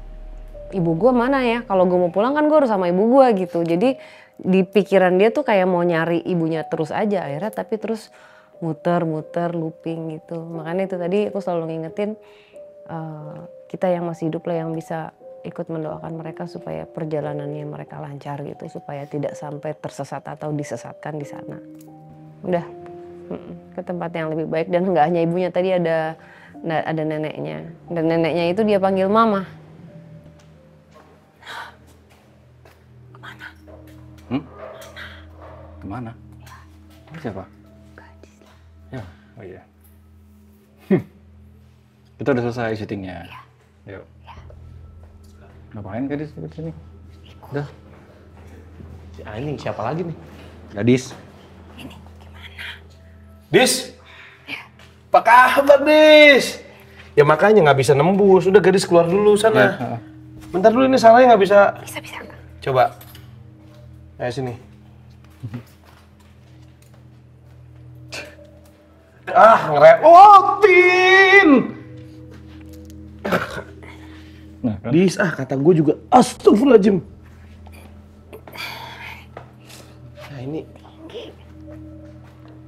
ibu gue mana ya, kalau gue mau pulang kan gue harus sama ibu gue gitu. Jadi di pikiran dia tuh kayak mau nyari ibunya terus aja, akhirnya tapi terus muter-muter looping gitu. Makanya itu tadi aku selalu ngingetin kita yang masih hidup lah yang bisa ikut mendoakan mereka supaya perjalanannya mereka lancar gitu, supaya tidak sampai tersesat atau disesatkan di sana. Udah ke tempat yang lebih baik, dan nggak hanya ibunya, tadi ada neneknya, dan neneknya itu dia panggil mama. Kemana? Siapa? Gadis. Ya, oh iya. Kita udah selesai syutingnya. Yuk. Ngapain gadis di sini? Udah. Si Aning siapa lagi nih? Gadis. Ini gimana? Dis. Apa kabar, Dis? Ya makanya nggak bisa nembus. Udah gadis keluar dulu sana. Ya. Bentar dulu, ini salahnya nggak bisa. Bisa. Coba. Ayo sini. Ngerepotin. Nah, kan? Dis, kata gue juga astagfirullahaladzim. Nah ini.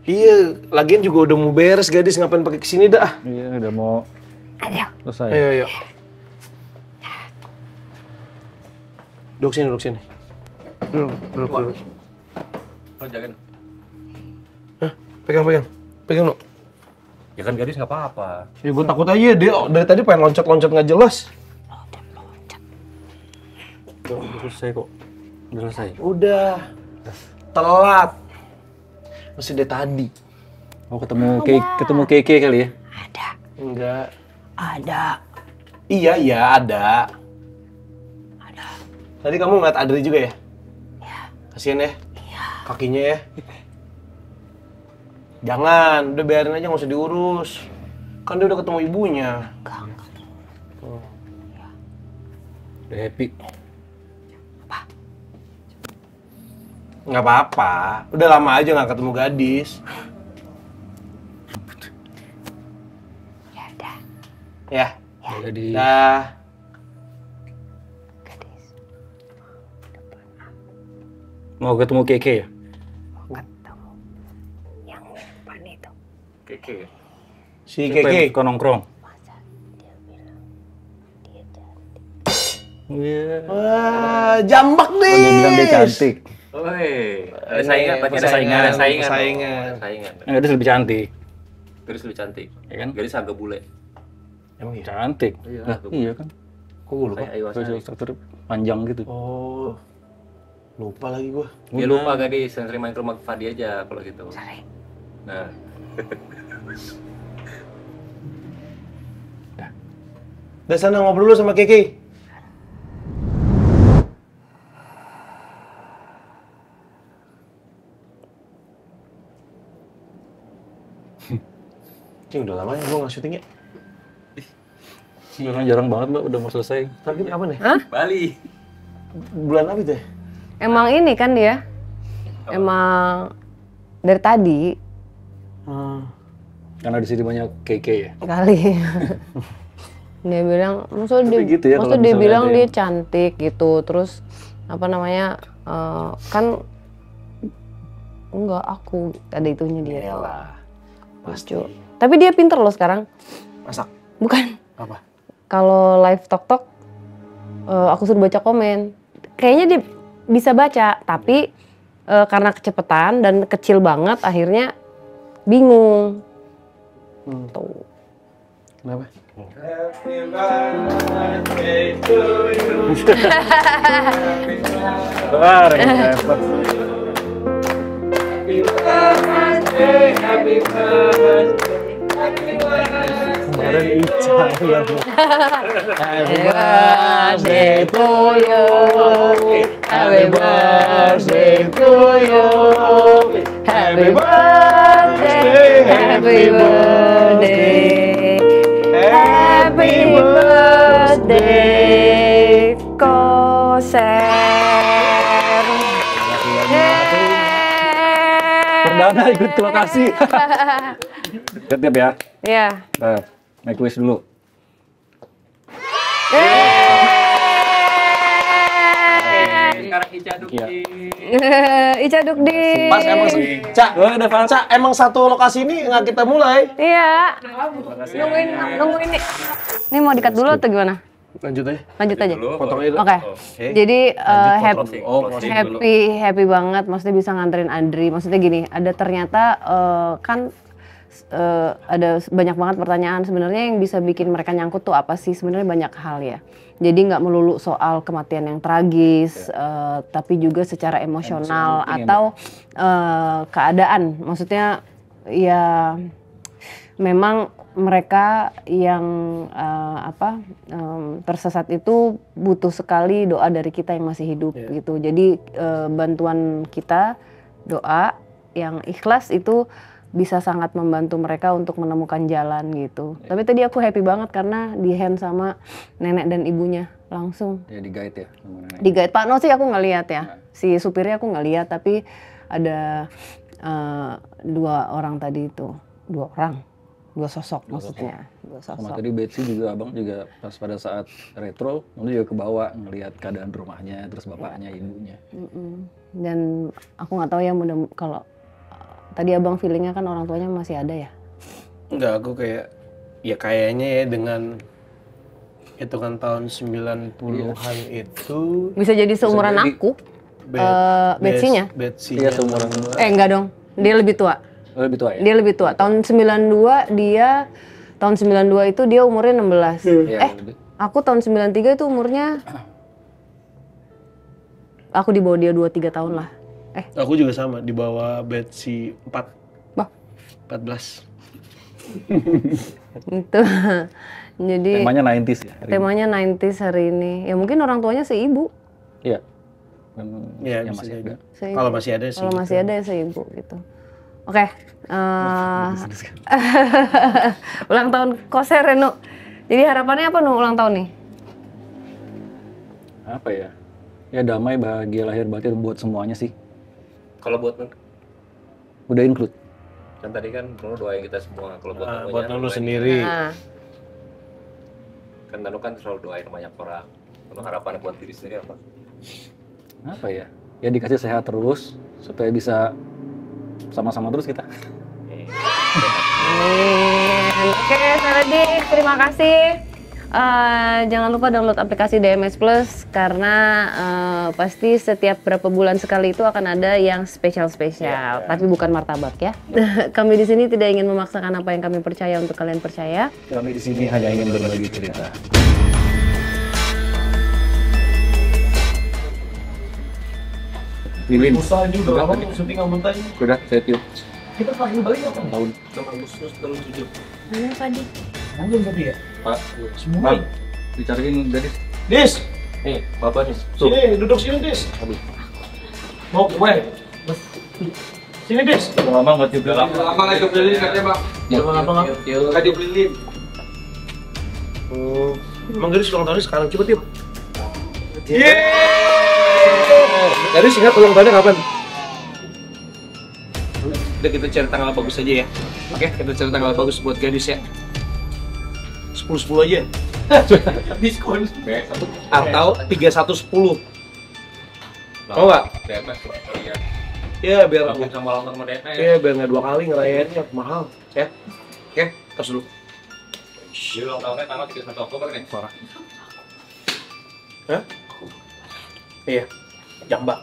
Iya, lagian juga udah mau beres gadis, ngapain pakai kesini dah? Iya, udah mau selesai. Ayo. Duduk sini. Duduk. Lo jagain. Hah? Pegang lo. Ya kan gadis nggak apa-apa. Ya gue takut aja, dia dari tadi pengen loncat-loncat nggak jelas. Udah selesai kok. Udah selesai. Udah. Telat. Masih dari tadi. Oh, ketemu Keke kali ya? Ada. Enggak. Ada. Iya, ada. Tadi kamu ngeliat Adri juga ya? Iya. Kasian ya? Iya. Kakinya ya? Jangan, udah biarin aja, nggak usah diurus. Kan dia udah ketemu ibunya. Enggak. Udah happy. Nggak apa-apa, udah lama aja nggak ketemu gadis. Ya udah. Ya. Jadi. Dah. Gadis. Mau ketemu Keke ya? Ketemu yang depan itu. Keke. Si Keke. Kok nongkrong? Masa dia bilang dia cantik. Iya. Wah, jambak nih. Oh, dia bilang dia cantik. Woi, ada saingan, ada saingan. Gadis lebih cantik. Gadis lebih cantik, Ya kan? Gadis agak bule. Emang iya? Cantik. Iya, Nah, agak iya kan? Kok gue lupa? Kayak Ayu Facial Asari. structure panjang gitu. Oh, lupa lagi gua. Dia lupa gadis, yang sering main ke rumah Fadi aja kalau gitu. Sorry. Nah, Udah sana ngobrol dulu sama Keke. Ini udah lama ya gua nggak syuting ya? Iya kan jarang banget mbak, udah mau selesai. Tapi apa nih? Bali. Bulan apa itu ya? Emang ini kan dia, emang dari tadi Karena di sini banyak Keke ya. kali. Dia bilang, maksudnya Tapi dia, gitu ya, kalau maksudnya dia misalnya bilang ada dia yang- cantik gitu, terus apa namanya, kan enggak aku ada itunya dia. Iyalah. Pasti. Tapi dia pinter loh sekarang. Masak. Bukan. Apa? Kalau live tok aku suruh baca komen. Kayaknya dia bisa baca, tapi karena kecepatan dan kecil banget akhirnya bingung. Tuh. Kenapa? Wah, repot. Kemarin Ica yang Happy birthday to you. Happy birthday to you. Happy birthday. Happy birthday. Happy birthday. Kose. Anda ikut ke lokasi. Siap ya. Iya. Nah, make wish dulu. Ica Dukdi. Pas emang Cak, Cak, emang satu lokasi ini nggak kita mulai. Iya. Nungguin nih. Ini mau dikat dulu atau gimana? Lanjut aja. Lanjut aja. Potong aja. Oke. Jadi closing dulu. happy banget. Maksudnya bisa nganterin Andri. Maksudnya gini, ada ternyata kan ada banyak banget pertanyaan sebenarnya yang bisa bikin mereka nyangkut tuh apa sih? Sebenarnya banyak hal ya. Jadi nggak melulu soal kematian yang tragis, tapi juga secara emosional atau keadaan. Maksudnya ya memang mereka yang tersesat itu butuh sekali doa dari kita yang masih hidup gitu. Jadi bantuan kita, doa yang ikhlas itu bisa sangat membantu mereka untuk menemukan jalan gitu. Tapi tadi aku happy banget karena di hand sama nenek dan ibunya langsung. Ya di guide ya sama nenek. Di guide Pak No sih aku nggak lihat ya. Si supirnya aku nggak lihat, tapi ada 2 orang tadi itu, 2 sosok maksudnya. 2 sosok. Sama tadi Betsy juga abang juga pas pada saat retro, itu juga kebawa ngelihat keadaan rumahnya, terus bapaknya, ibunya. Dan aku nggak tahu ya kalau tadi abang feelingnya kan orang tuanya masih ada ya? Enggak, aku kayak ya kayaknya ya dengan hitungan tahun 90-an itu Bisa jadi seumuran aku. Betsinya? Betsinya seumuran. Enggak dong. Dia lebih tua. Lebih tua ya? Dia lebih tua. Tahun 92 itu dia umurnya 16. Aku tahun 93 itu umurnya aku di bawah dia 2-3 tahun lah. Aku juga sama, di bawah Betsy 4. Bah. 14. Itu. Jadi Temanya 90s ya? temanya 90s hari ini. Ya mungkin orang tuanya seibu. Iya. Ya, Yang bisa masih jadi. ada. Seibu. Kalau masih ada sih. Kalau masih ada ya seibu gitu. Oke. Ulang tahun Koser ya, Nu. Jadi harapannya apa, Nu, ulang tahun nih? Apa ya? Ya damai, bahagia, lahir batin buat semuanya sih. Kalau buat Nun, Udah include. kan tadi kan Nunu doain kita semua. Kalau buat Buat Nunu sendiri. Nah, Kan Nunu kan selalu doain banyak orang. Nunu harapannya buat diri sendiri apa? Apa ya? Ya dikasih sehat terus, supaya bisa sama-sama terus kita. Oke, Saradik, terima kasih. Jangan lupa download aplikasi DMS Plus karena pasti setiap berapa bulan sekali itu akan ada yang spesial-spesial, tapi bukan martabak ya. Kami di sini tidak ingin memaksakan apa yang kami percaya untuk kalian percaya. Kami di sini hanya ingin berbagi cerita. Lilin. Usaha juga, kamu syuting ngamuntain. Udah, saya tiup. Kita terakhir balik kapan? Tahun. Agustus tahun 7. Mana Padi? Belum tapi ya? Pak, Semua. Bang, dicariin gadis. Dis! Nih, Bapak nih. Sini, duduk sini, Dis. Aduh. Mau kue? Sini, Dis. Udah lama nggak tiup lilin. Lama nggak tiup lilin katanya, Bang. Nggak tiup lilin. Emang Gadis ulang tahunnya sekarang? Coba tiup. Yeay! Gadis ingat ulang tahunnya kapan? Udah kita cari tanggal bagus aja ya. Oke, kita cari tanggal bagus buat Gadis ya. 10-10 aja. Diskon. Atau 31-10. Mau nggak? DMS ya. Iya, biar Gabung sama ulang tahun sama DMS. Iya, biar nggak 2 kali ngerayainnya mahal. Ya. Oke, tos dulu. Jadi ulang tahunnya tanggal 31 Oktober nih. Parah. Hah? Iya. Jambak.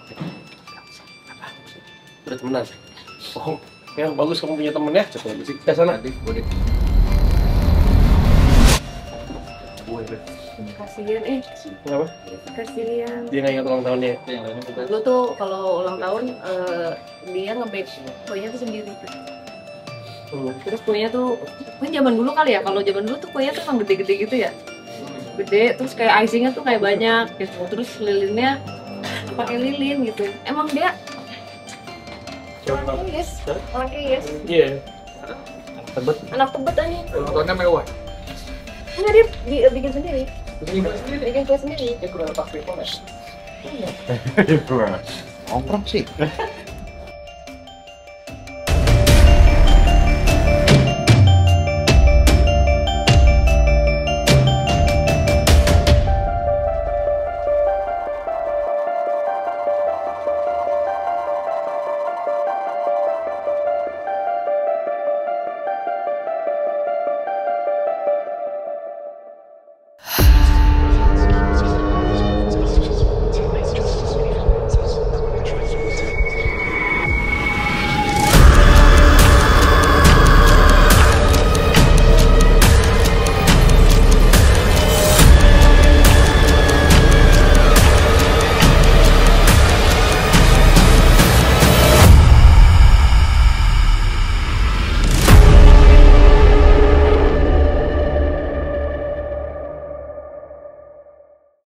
Udah temenan. Oh, ya bagus kamu punya temen ya. Coba sih. Ke sana. Kasihan Kenapa? kasihan. Dia nggak ingat ulang tahunnya. Lu tuh kalau ulang tahun dia nge-bake kuenya tuh sendiri. Terus kuenya tuh, kan zaman dulu kali ya, kalau zaman dulu tuh kuenya tuh emang gede-gede gitu ya. Gede, terus kayak icingnya tuh kayak banyak gitu. Terus lilinnya pakai lilin gitu. Emang dia orang Kiyes, orang Kiyes. Iya. Anak Tebet aja. Ulang tahunnya mewah. Enggak, dia bikin sendiri. Bikin kue sendiri. Dia kurang pas people ya. Nongkrong sih.